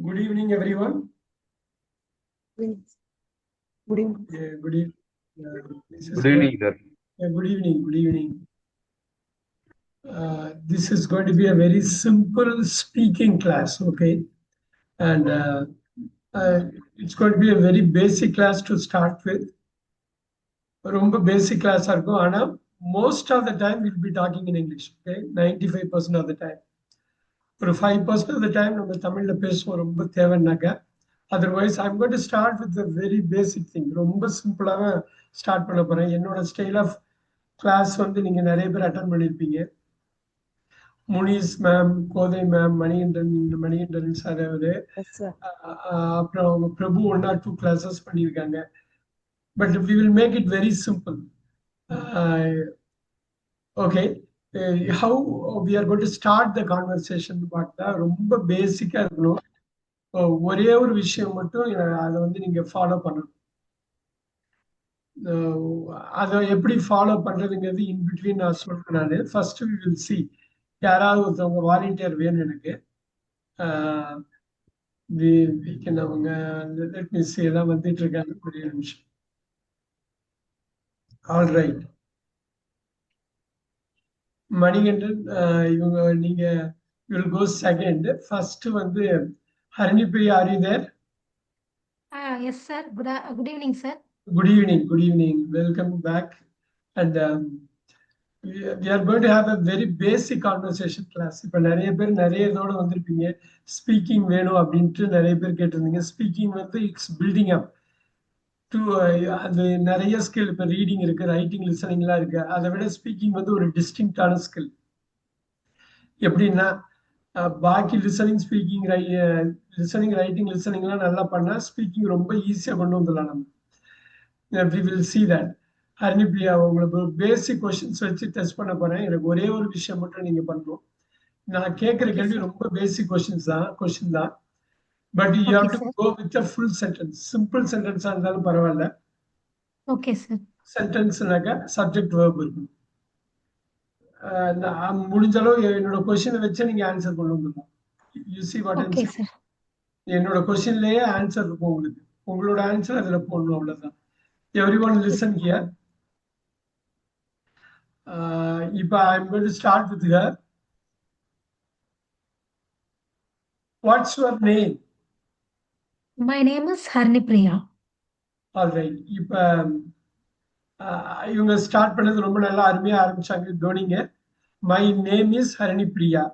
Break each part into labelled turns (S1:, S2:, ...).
S1: Good evening, everyone.
S2: Good evening.
S1: Good evening.
S3: Good evening, sir.
S1: Good evening. Good evening. This is going to be a very simple speaking class, okay? And it's going to be a very basic class to start with. ரொம்ப basic class இருக்கும். ஆனா most of the time we'll be talking in English, okay? 95% of the time. ஒரு 5% of the time நம்ம தமிழ்ல பேசுவோம் ரொம்ப தேவைன்னாக்க. Otherwise, I'm going to start with a very basic thing. ரொம்ப சிம்பிளாக ஸ்டார்ட் பண்ண போறேன். என்னோட ஸ்டைல் ஆஃப் கிளாஸ் வந்து நீங்க நிறைய பேர் அட்டன் பண்ணியிருப்பீங்க. முனிஸ் மேம், கோதை மேம், மணிகண்டன் சார் அவரு, அப்புறம் பிரபு 1 or 2 கிளாஸஸ் பண்ணியிருக்காங்க. But we will make it very simple. Okay, how we are going to start the conversation பார்த்தா ரொம்ப பேசிக்கா இருக்கணும். ஒரே ஒரு விஷயம் மட்டும் அதை வந்து நீங்க ஃபாலோ பண்ணணும். அதை எப்படி ஃபாலோ பண்றதுங்கிறது இன் பிட்வீன் நான் சொல்றேன். நான் ஃபர்ஸ்ட் வி வில் சி யாராவது ஒருத்தவங்க வாலண்டியர் வேணும் எனக்கு. அவங்க லெட் மீ சி எல்லாம் வந்துட்டு இருக்காங்க. ஒரு நிமிஷம். ஆல் ரைட், மணிகண்டன் இவங்க நீங்க வில் கோ செகண்ட். ஃபர்ஸ்ட் வந்து Harinipriya, are you there?
S2: Yes, sir. Good evening, sir.
S1: Good evening. Good evening. Welcome back. And we are going to have a very basic conversation class. இப்போ நிறைய பேர் நிறைய இதோட வந்திருப்பீங்க. Speaking வேணும் அப்படின்ட்டு நிறைய பேர் கேட்டிருந்தீங்க. ஸ்பீக்கிங் வந்து இட்ஸ் பில்டிங் அப் டு அது நிறைய ஸ்கில். இப்போ ரீடிங் இருக்கு, ரைட்டிங், லிசனிங்லாம் இருக்கு. அதை விட ஸ்பீக்கிங் வந்து ஒரு டிஸ்டிங்டான ஸ்கில். எப்படின்னா பாக்கி லிசனிங், ஸ்பீக்கிங், ரைட்டிங், லிசனிங்லாம் நல்லா பண்ணா ஸ்பீக்கிங் ரொம்ப ஈஸியாக கொண்டு வந்துடலாம் நம்ம. We will see that. ஹரிணிபிரியா, உங்களுக்கு பேசிக் கொஸ்டின்ஸ் வச்சு டெஸ்ட் பண்ண போறேன். எனக்கு ஒரே ஒரு விஷயம் மட்டும் நீங்க பண்ணணும். நான் கேட்கிற கேள்வி ரொம்ப பேசிக் கொஸ்டின் தான். But you have to go with a full sentence. Simple சென்டென்ஸா இருந்தாலும் பரவாயில்ல.
S2: Okay sir.
S1: சென்டென்ஸ்னாக்க சப்ஜெக்ட் வெர்ப் இருக்கும். முடிஞ்ச அளவு என்னோட கொஸ்டினை வச்சு நீங்க ஆன்சர் கொண்டு வந்துடலாம். You see what I'm saying. என்னோட கொஸ்டின்லயே ஆன்சர் இருக்கும் உங்களுக்கு. உங்களோட ஆன்சர் அதுல போடணும், அவ்வளவுதான். Everyone listen here. I'm going to start with her. What's your name?
S2: My name is Harnipriya.
S1: All right. இவங்க ஸ்டார்ட் பண்ணது ரொம்ப நல்லா அருமையா ஆரம்பிச்சாங்க. கவனிங்க. My name is Harnipriya.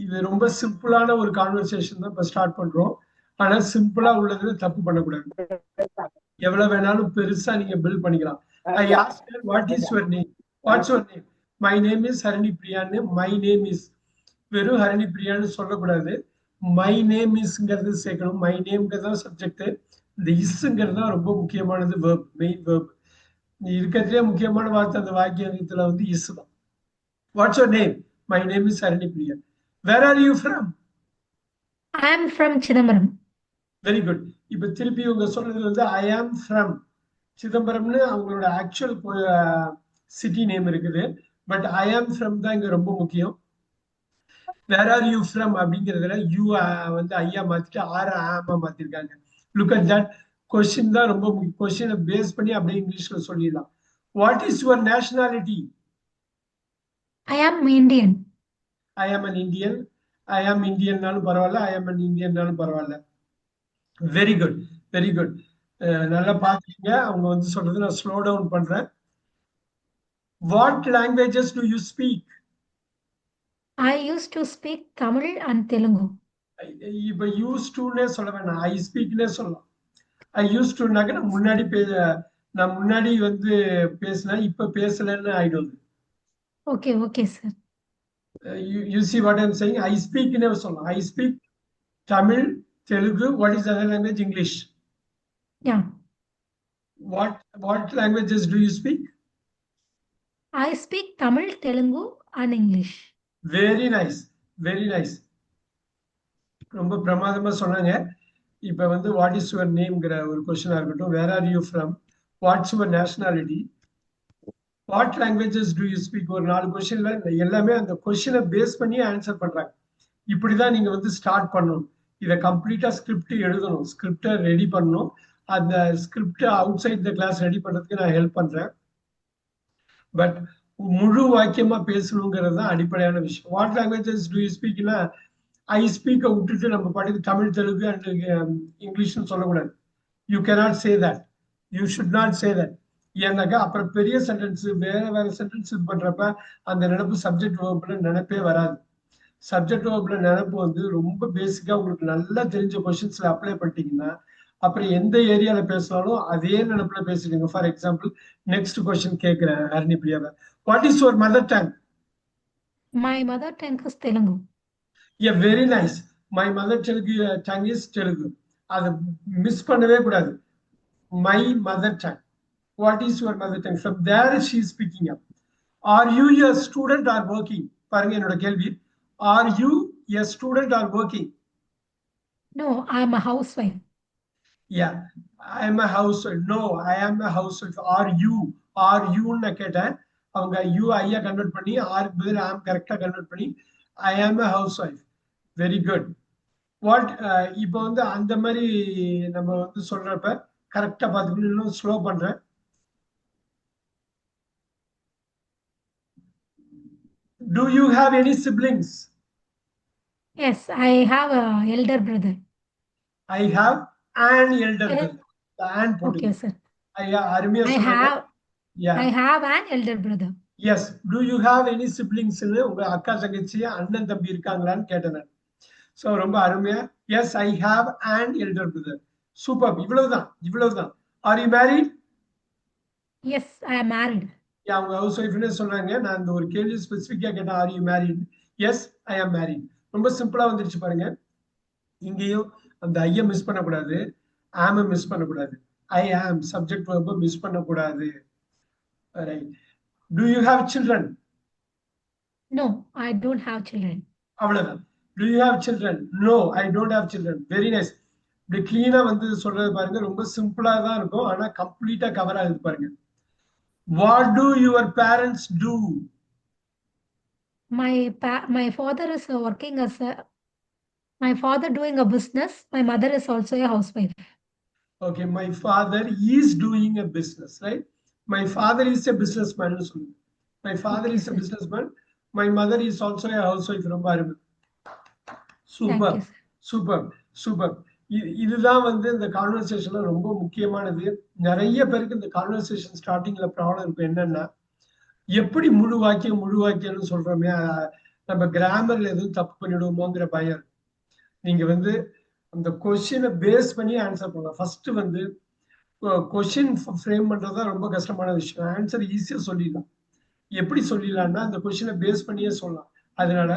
S1: இது ரொம்ப சிம்பிளான ஒரு கான்வர்சேஷன் தான் இப்ப ஸ்டார்ட் பண்றோம். ஆனா சிம்பிளா உள்ளதுல தப்பு பண்ணக்கூடாது. எவ்வளவு வேணாலும் பெருசா நீங்க பில்ட் பண்ணிக்கலாம். I asked her, what is your name? What's your name? My name is Harnipriyaன்னு my name is வெறும் ஹரிணிபிரியான்னு சொல்லக்கூடாது. my name isங்கிறது சேர்க்கணும். my nameங்கிறது தான் சப்ஜெக்ட். இந்த இஸ்ங்கிறது தான் ரொம்ப முக்கியமானது, verb, மெயின் verb. இருக்கிறதுலே முக்கியமான வார்த்தை அந்த வாக்கியத்துல வந்து இஸ் தான். What's your name? My name is Harnipriya. Where are you from?
S2: I am from Chidambaram.
S1: Very good. இப்ப திருப்பி இவங்க சொல்றது வந்து I am from சிதம்பரம்னு அவங்களோட ஆக்சுவல் சிட்டி நேம் இருக்குது. பட் I am from தான் இங்க ரொம்ப முக்கியம். வேர் ஆர் யூ ஃப்ரம் அப்படிங்கிறதுல யூ வந்து ஐயா மாத்திட்டு ஆர் ஆமா மாத்திருக்காங்க. Look at that. கொஸ்டின் தான் ரொம்ப முக்கியம். கொஸ்டினை பேஸ் பண்ணி அப்படியே இங்கிலீஷ்ல சொல்லிடலாம். What is your nationality?
S2: I am Indian.
S1: I am an Indian. I am Indianனாலும் பரவாயில்ல, I am an Indianனாலும் பரவாயில்ல. Very good, very good. நல்லா பாத்துக்கீங்க. அவங்க வந்து சொல்றது நான் ஸ்லோ டவுன் பண்றேன். What languages do you speak?
S2: I used to speak Tamil and Telugu.
S1: இப்ப யூஸ் டுன்னே சொல்ல வேணாம், ஐ ஸ்பீக்னே சொல்லலாம். ஐ யூஸ் டுனாக்க நான் முன்னாடி வந்து பேசினேன், இப்ப பேசலன்னு ஆயிடும்.
S2: Okay okay sir.
S1: You see what I'm saying. I ஸ்பீக்னே சொல்லலாம். I speak Tamil, Telugu. What is the other language? English.
S2: Yeah.
S1: What languages do you speak?
S2: I speak Tamil, Telugu and English.
S1: Very nice, very nice. ரொம்ப பிரமாதமா சொன்னாங்க. இப்ப வந்து what is your நேம்ங்கிற ஒரு கொஸ்டினா இருக்கட்டும், where are you from, what's your nationality, what languages do you speak, ஒரு 4 கொஸ்டின்ல எல்லாமே அந்த கொஸ்டினை பேஸ் பண்ணி ஆன்சர் பண்றாங்க. இப்படிதான் நீங்க வந்து ஸ்டார்ட் பண்ணணும். இதை கம்ப்ளீட்டா ஸ்கிரிப்ட் எழுதணும், ஸ்கிரிப்டை ரெடி பண்ணணும். அந்த script outside the class ready பண்றதுக்கு நான் ஹெல்ப் பண்றேன். பட் முழு வாக்கியமா பேசணுங்கிறது தான் அடிப்படையான விஷயம். வாட் லாங்குவேஜஸ் டு யூ ஸ்பீக்னா ஐ ஸ்பீக்கை விட்டுட்டு நம்ம பாட்டுக்கு தமிழ், தெலுங்கு அண்ட் இங்கிலீஷ்னு சொல்லக்கூடாது. You cannot say that, you should not say that. ஏன்னாக்கா அப்புறம் பெரிய சென்டென்ஸ் வேற வேற சென்டென்ஸ் இது பண்றப்ப அந்த நினைப்பு சப்ஜெக்ட் வேர்ப்ல நினைப்பே வராது. சப்ஜெக்ட் வேர்ப்ல நினைப்பு வந்து ரொம்ப பேசிக்கா உங்களுக்கு நல்லா தெரிஞ்ச கொஸ்டின்ஸ்ல அப்ளை பண்ணிட்டீங்கன்னா அப்புறம் எந்த ஏரியால பேசினாலும் அதே நினைப்புல பேசுறீங்க. ஃபார் எக்ஸாம்பிள் நெக்ஸ்ட் கொஸ்டின் கேட்கிறேன் ஹரிணி பிரியாவை. What is your mother tongue?
S2: My mother tongue is Telugu.
S1: Yeah, very nice. My mother tongue is Telugu. அதை மிஸ் பண்ணவே கூடாது. My mother tongue. What is your mother tongue? From there she is speaking up. Are you a student or working? பாருங்க என்னோட கேள்வி. Are you a student or working?
S2: No, I'm a housewife.
S1: Yeah, I am a housewife. No, I am a housewife. Are you? Are you ன்னு கேட்டேன். அவங்க you ஐயா convert பண்ணி ஆருக்கு பதில் ஆம் கரெக்டா கன்வெர்ட் பண்ணி ஐ ஆம் a housewife. Very good. What இப்போ வந்து அந்த மாதிரி நம்ம வந்து சொல்றப்ப கரெக்டா பார்த்துக்கணும். இன்னும் ஸ்லோ பண்றேன். Do you have any siblings?
S2: Yes, I have a elder brother.
S1: I have an elder
S2: Eh,
S1: brother. The an
S2: Okay,
S1: போடுங்க.
S2: sir.
S1: ஐயா அருமையா
S2: I
S1: சொன்னாங்க.
S2: have
S1: Yeah.
S2: I have an elder brother.
S1: Yes. Do you have any siblings? உங்க அக்கா தங்கச்சி அண்ணன் தம்பி இருக்காங்களான்னு கேட்டேன் நான். ஸோ ரொம்ப அருமையா yes I have and elder brother. Super. இவ்வளவுதான், இவ்வளவுதான். Are you married?
S2: Yes, I am married.
S1: அவங்க ஹவுஸ் ஒய்ஃப்னே சொன்னாங்க. நான் இந்த ஒரு கேள்வி ஸ்பெசிஃபிக்கா கேட்டேன், are you married? Yes I am married. ரொம்ப சிம்பிளா வந்துருச்சு பாருங்க. இங்கேயும் அந்த ஐய மிஸ் பண்ணக்கூடாது, ஆம மிஸ் பண்ணக்கூடாது, I am subject verb miss பண்ணக்கூடாது. Right. Do you have children?
S2: No, I don't have children.
S1: அவ்வளவுதான். Do you have children? No, I don't have children. Very nice. இப்படி கிளீனா வந்து சொல்றது பாருங்க, ரொம்ப சிம்பிளா தான் இருக்கும், ஆனா கம்ப்ளீட்டா கவர் ஆகுது பாருங்க. What do your parents do?
S2: My father is working as a my father doing a business. My mother is also a housewife.
S1: Okay, my father is doing a business, right? My father is a businessman. My father
S2: Okay,
S1: is a
S2: sir.
S1: businessman. My mother is also a housewife. ரொம்ப அருமை.
S2: Thank
S1: super,
S2: you, sir.
S1: Super, super. இதுதான் வந்து இந்த கான்வர்சேஷன்ல ரொம்ப முக்கியமானது. நிறைய பேருக்கு இந்த கான்வர்சேஷன் ஸ்டார்டிங்ல ப்ராப்ளம் இருக்கும். என்னன்னா எப்படி முழு வாக்கியம்னு சொல்றோமே, நம்ம கிராமர்ல எதுவும் தப்பு பண்ணிடுவோமோங்கிற பயம். நீங்க வந்து அந்த கொஸ்டினை பேஸ் பண்ணி ஆன்சர் பண்ணலாம். ஃபர்ஸ்ட் வந்து கொஸ்டின் ஃப்ரேம் பண்றதுதான் ரொம்ப கஷ்டமான விஷயம். ஆன்சர் ஈஸியா சொல்லிடலாம். எப்படி சொல்லிடலாம்னா அந்த கொஸ்டினை பேஸ் பண்ணியே சொல்லலாம். அதனால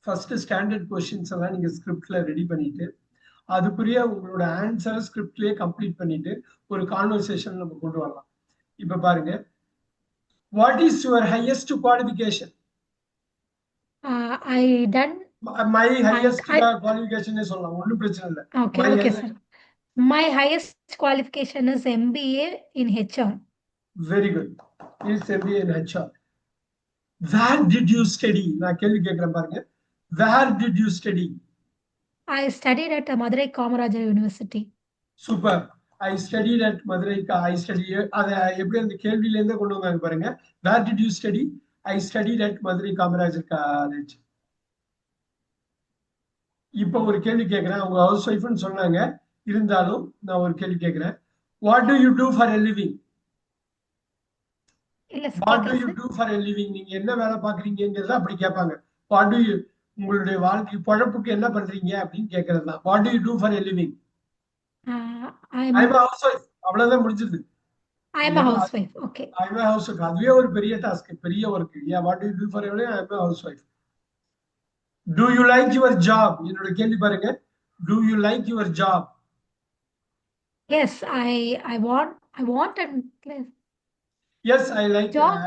S1: ஃபர்ஸ்ட் ஸ்டாண்டர்ட் கொஸ்டின்ஸ் எல்லாம் நீங்க ஸ்கிரிப்ட்ல ரெடி பண்ணிட்டு அதுக்குரிய உங்களோட ஆன்சரை ஸ்கிரிப்ட்லயே கம்ப்ளீட் பண்ணிட்டு ஒரு கான்வர்சேஷன் நம்ம கொண்டு வரலாம். இப்ப பாருங்க, what is your highest qualification?
S2: I done.
S1: My highest
S2: I
S1: qualification சொல்லலாம், ஒன்றும் பிரச்சனை இல்லை.
S2: okay, okay, sir. My highest qualification is MBA in HR.
S1: Very good. Is MBA in HR. Where did you study? நான் கேள்வி கேட்கிறேன் பாருங்க. Where did you study?
S2: I studied at Madurai Kamarajar University.
S1: Super. I studied at Madurai. I studied. அதை எப்படி அந்த கேள்வியில இருந்தே கொண்டு வந்தாங்க பாருங்க. Where did you study? I studied at Madurai Kamarajar College. இப்போ ஒரு கேள்வி கேட்கிறேன். அவங்க ஹவுஸ் ஒய்ஃப்னு சொன்னாங்க, இருந்தாலும் நான் ஒரு கேள்வி கேட்கிறேன். What do you do for a living?
S2: இல்ல sir,
S1: What do
S2: கேட்கல
S1: you
S2: sir.
S1: do for a living? நீங்க என்ன வேலை பாக்குறீங்கிறத அப்படி கேட்பாங்க. What do you உங்களுடைய வாழ்க்கை பொழப்புக்கு என்ன பண்றீங்க அப்படின்னு கேட்கறது தான். What do you do for a living?
S2: I'm
S1: I'm a housewife. அவ்வளவுதான் முடிஞ்சது.
S2: a housewife. Okay.
S1: I'm a housewife. அதுவே ஒரு பெரிய டாஸ்க், பெரிய work. Yeah, what do you do for a living? I'm a housewife. Do you like your job? என்னோட கேள்வி பாருங்க. Do you like your job?
S2: Yes, I want a
S1: Yes, I like
S2: job.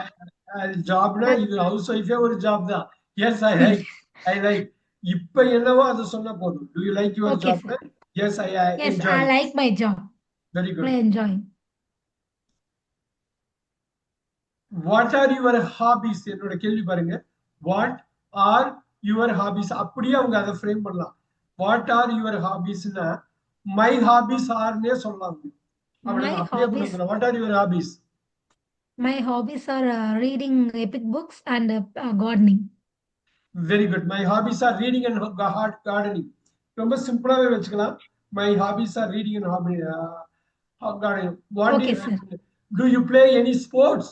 S1: Jaffna இது house ஒய்ஃபே ஒரு job தான். Yes, I like. I like. இப்ப என்னவோ அது சொன்னா போதும். Do you like your
S2: Okay,
S1: job?
S2: sir.
S1: Yes, I
S2: Yes,
S1: enjoy.
S2: I like my job.
S1: Very good.
S2: I enjoy.
S1: What are your hobbies? என்னோட கேள்வி பாருங்க. What are your hobbies? அப்படியே அவங்க அதை ஃப்ரேம் பண்ணலாம். வாட் ஆர் யுவர் ஹாபிஸ்னா my hobbies ஆர்னே சொல்லலாம்.
S2: My
S1: அவ்வளவுதான், அப்படியே கொண்டு
S2: hobbies,
S1: வந்துடலாம். What are your hobbies?
S2: my hobbies are reading epic books and gardening.
S1: Very good. My hobbies are reading and gardening. ரொம்ப சிம்பிளாவே வச்சுக்கலாம். My hobbies are reading and hobby gardening. What
S2: Okay, sir.
S1: do you play any sports?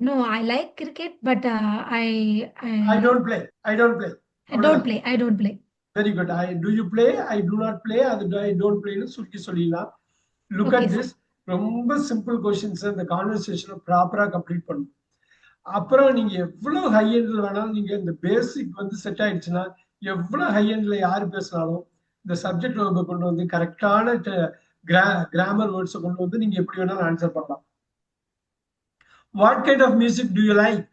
S2: No, I like cricket, but
S1: I don't play. I don't play.
S2: I don't play.
S1: Very good. Do you play? I do not play. I don't play னு சுருக்கி சொல்லிடலாம். Look
S2: Okay,
S1: at this. ரொம்ப simple questions இந்த கான்வர்சேஷனை ப்ராப்பரா complete பண்ணும். அப்புறம் நீங்க எவ்வளவு ஹை எண்ட்ல வேணாலும் நீங்க இந்த பேசிக் வந்து செட் ஆயிடுச்சுன்னா எவ்வளவு ஹை எண்ட்ல யாரு பேசினாலும் இந்த சப்ஜெக்ட் வேர்பை கொண்டு வந்து கரெக்டான கிராமர் வேர்ட்ஸை கொண்டு வந்து நீங்க எப்படி வேணாலும் ஆன்சர் பண்ணலாம். What kind of music do you like?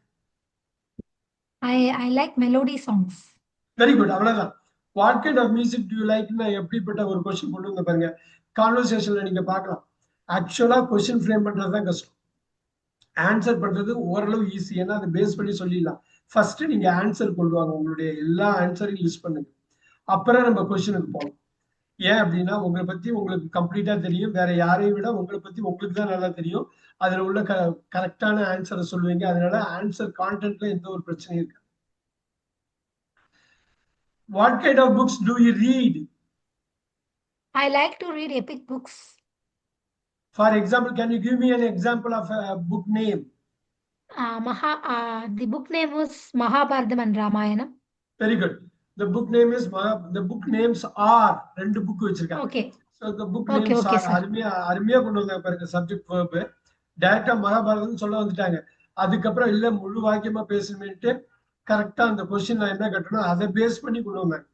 S2: I like melody songs.
S1: Very good. அவ்வளவுதான். What kind of music do you லைக்னா எப்படிப்பட்ட ஒரு கொஸ்டின் கொண்டு வந்து பாருங்க. கான்வர்சேஷன்ல நீங்க பார்க்கலாம். ஆக்சுவலா கொஸ்டின் ஃப்ரேம் பண்றதுதான் கஷ்டம், ஆன்சர் பண்றது ஓரளவு ஈஸி. ஏன்னா அதை பேஸ் பண்ணி சொல்லிடலாம். ஃபர்ஸ்ட் நீங்க ஆன்சர் கொண்டு வாங்க, உங்களுடைய எல்லா ஆன்சரையும் லிஸ்ட் பண்ணுங்க, அப்புறம் நம்ம கொஸ்டினுக்கு போகலாம். ஏன் அப்படின்னா உங்களை பத்தி உங்களுக்கு கம்ப்ளீட்டா தெரியும், வேற யாரையும் விட உங்களை பத்தி உங்களுக்கு தான் நல்லா தெரியும். அதுல உள்ள கரெக்டான ஆன்சரை சொல்லுவீங்க. அதனால ஆன்சர் கான்டென்ட்ல எந்த ஒரு பிரச்சனையும் இருக்கு. What kind of books do you read?
S2: I like to read epic books.
S1: For example, can you give me an example of a book name?
S2: The book name was Mahabharatam and Ramayanam.
S1: Very good. The book name is the book names are ரெண்டு book வச்சிருக்காங்க.
S2: Okay.
S1: So the book names are அருமையா கொண்டு வந்தாங்க பாருங்க. Subject verb டைரக்டா மகாபாரதம் சொல்ல வந்துட்டாங்க. அதுக்கப்புறம் இல்ல முழு வாக்கியமா பேசணும்னுட்டு கரெக்டா அந்த கொஸ்டின் நான் என்ன கட்டணும் அதை பேஸ் பண்ணி கொண்டு வந்தாங்க.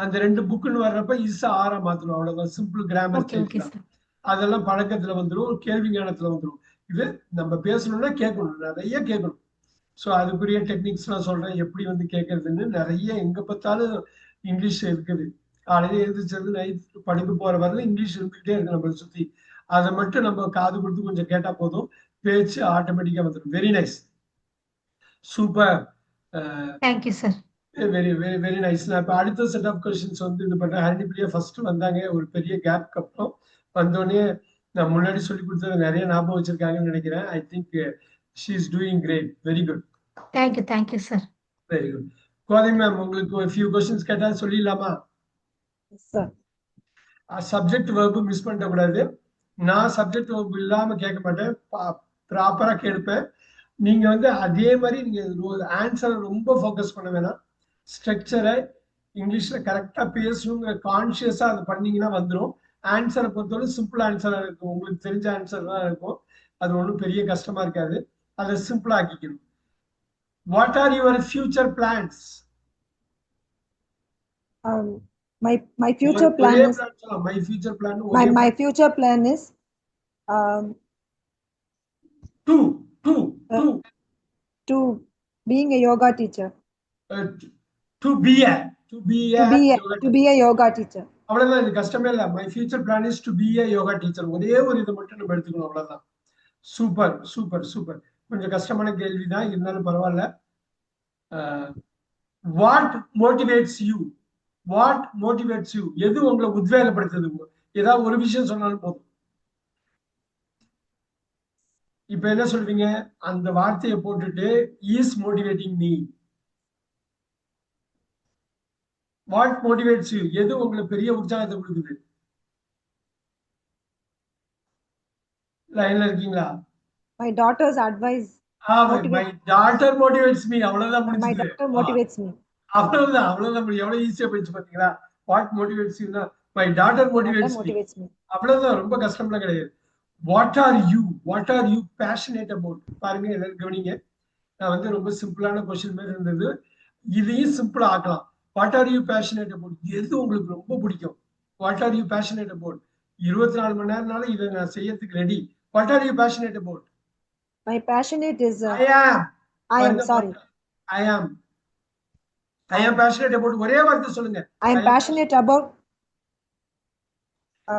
S1: அந்த ரெண்டு புக்குன்னு வர்றப்ப இஸ் ஆரா மாத்தணும். அவ்வளவுதான். Simple grammar. அதெல்லாம் பழக்கத்துல வந்துடும், கேள்வி ஞானத்துல வந்துடும். இது நம்ம பேசணும்னா கேட்கணும், நிறைய கேட்கணும். ஸோ அதுக்குரிய டெக்னிக்ஸ் நான் சொல்றேன், எப்படி வந்து கேட்கறதுன்னு. நிறைய எங்க பார்த்தாலும் இங்கிலீஷ் இருக்குது. காலையில எழுந்திரிச்சது நைட் படுக்க போற வரல இங்கிலீஷ் இருந்துகிட்டே இருக்கு நம்மளை சுத்தி. அதை மட்டும் நம்ம காது கொடுத்து கொஞ்சம் கேட்டா போதும், பேச்சு ஆட்டோமேட்டிக்கா வந்துடும். Very nice, super.
S2: Thank you sir.
S1: Very very very nice. நான் இப்போ அடுத்த செட் ஆஃப் கொஸ்டின்ஸ் வந்து இது பண்றேன். ஹரிணிபிரியா ஃபர்ஸ்ட் வந்தாங்க, ஒரு பெரிய கேப்க்கு அப்புறம் வந்தோடனே நான் முன்னாடி சொல்லி கொடுத்தது நிறைய ஞாபகம் வச்சிருக்காங்கன்னு நினைக்கிறேன். I think she is doing great. Very good.
S2: Thank you sir.
S1: Very good. Kothai ma'am, உங்களுக்கு ஒரு ஃபியூ கொஸ்டின்ஸ் கேட்டா சொல்லிடலாமா? சப்ஜெக்ட் வெர்பு மிஸ் பண்ண கூடாது. நான் சப்ஜெக்ட் வெர்பு இல்லாம கேட்க மாட்டேன், ப்ராப்பரா கேட்பேன். நீங்க வந்து அதே மாதிரி நீங்க ஆன்சரை ரொம்ப ஃபோக்கஸ் பண்ண வேணாம். ஸ்ட்ரக்சரை இங்கிலீஷ்ல கரெக்டா பேசணுங்கிற கான்சியஸா அதை பண்ணீங்கன்னா வந்துடும். ஆன்சரை பொறுத்தவரை சிம்பிள் ஆன்சரா இருக்கும், உங்களுக்கு தெரிஞ்ச ஆன்சர் தான் இருக்கும். அது ஒன்றும் பெரிய கஷ்டமா இருக்காது. அதை சிம்பிளா ஆக்கிக்கணும். What are your future plans?
S4: My future plan is my future plan is to being a yoga teacher.
S1: To be a
S4: yoga teacher.
S1: அவ்வளவுதான். இது கஷ்டமே இல்ல. My future plan is to be a yoga teacher. ஒரே ஒரு இது மட்டும் நம்ம எடுத்துக்கணும், அவ்வளவுதான். Super super super. கொஞ்சம் கஷ்டமான கேள்விதான், இருந்தாலும் பரவாயில்ல. What motivates you? What motivates you? எது உங்களை உத்வேகப்படுத்துது? ஏதாவது ஒரு விஷயம் சொன்னாலும் போதும். இப்ப என்ன சொல்வீங்க? அந்த வார்த்தையை போட்டுட்டு is motivating me. What motivates you? எது உங்களுக்கு பெரிய உற்சாகத்தை கொடுக்குது? லைன்ல இருக்கீங்களா?
S4: My daughter's advice.
S1: My daughter motivates me. அவ்வளவுதான் முடிஞ்சது.
S4: My daughter motivates me.
S1: அவ்வளவுதான். எவ்வளவு ஈஸியா போயிடுச்சு பாத்தீங்களா? வாட் மோட்டிவேட்ஸ் யூனா my daughter motivates me. அவ்வளவுதான். ரொம்ப கஷ்டம்லாம் கிடையாது. What are you passionate about? பாருங்க, எல்லாரும் கவனிங்க. நான் வந்து ரொம்ப சிம்பிளான கொஸ்டின் மாதிரி இருந்தது, இதையும் சிம்பிளா ஆக்கலாம். What are you passionate about? எது உங்களுக்கு ரொம்ப பிடிக்கும்? What are you passionate about? 24 மணி நேரம்னால இதை நான் செய்யறதுக்கு ready. What are you passionate about?
S4: My passionate is
S1: I am passionate about. ஒரே வார்த்தை சொல்லுங்க.
S4: I am passionate about.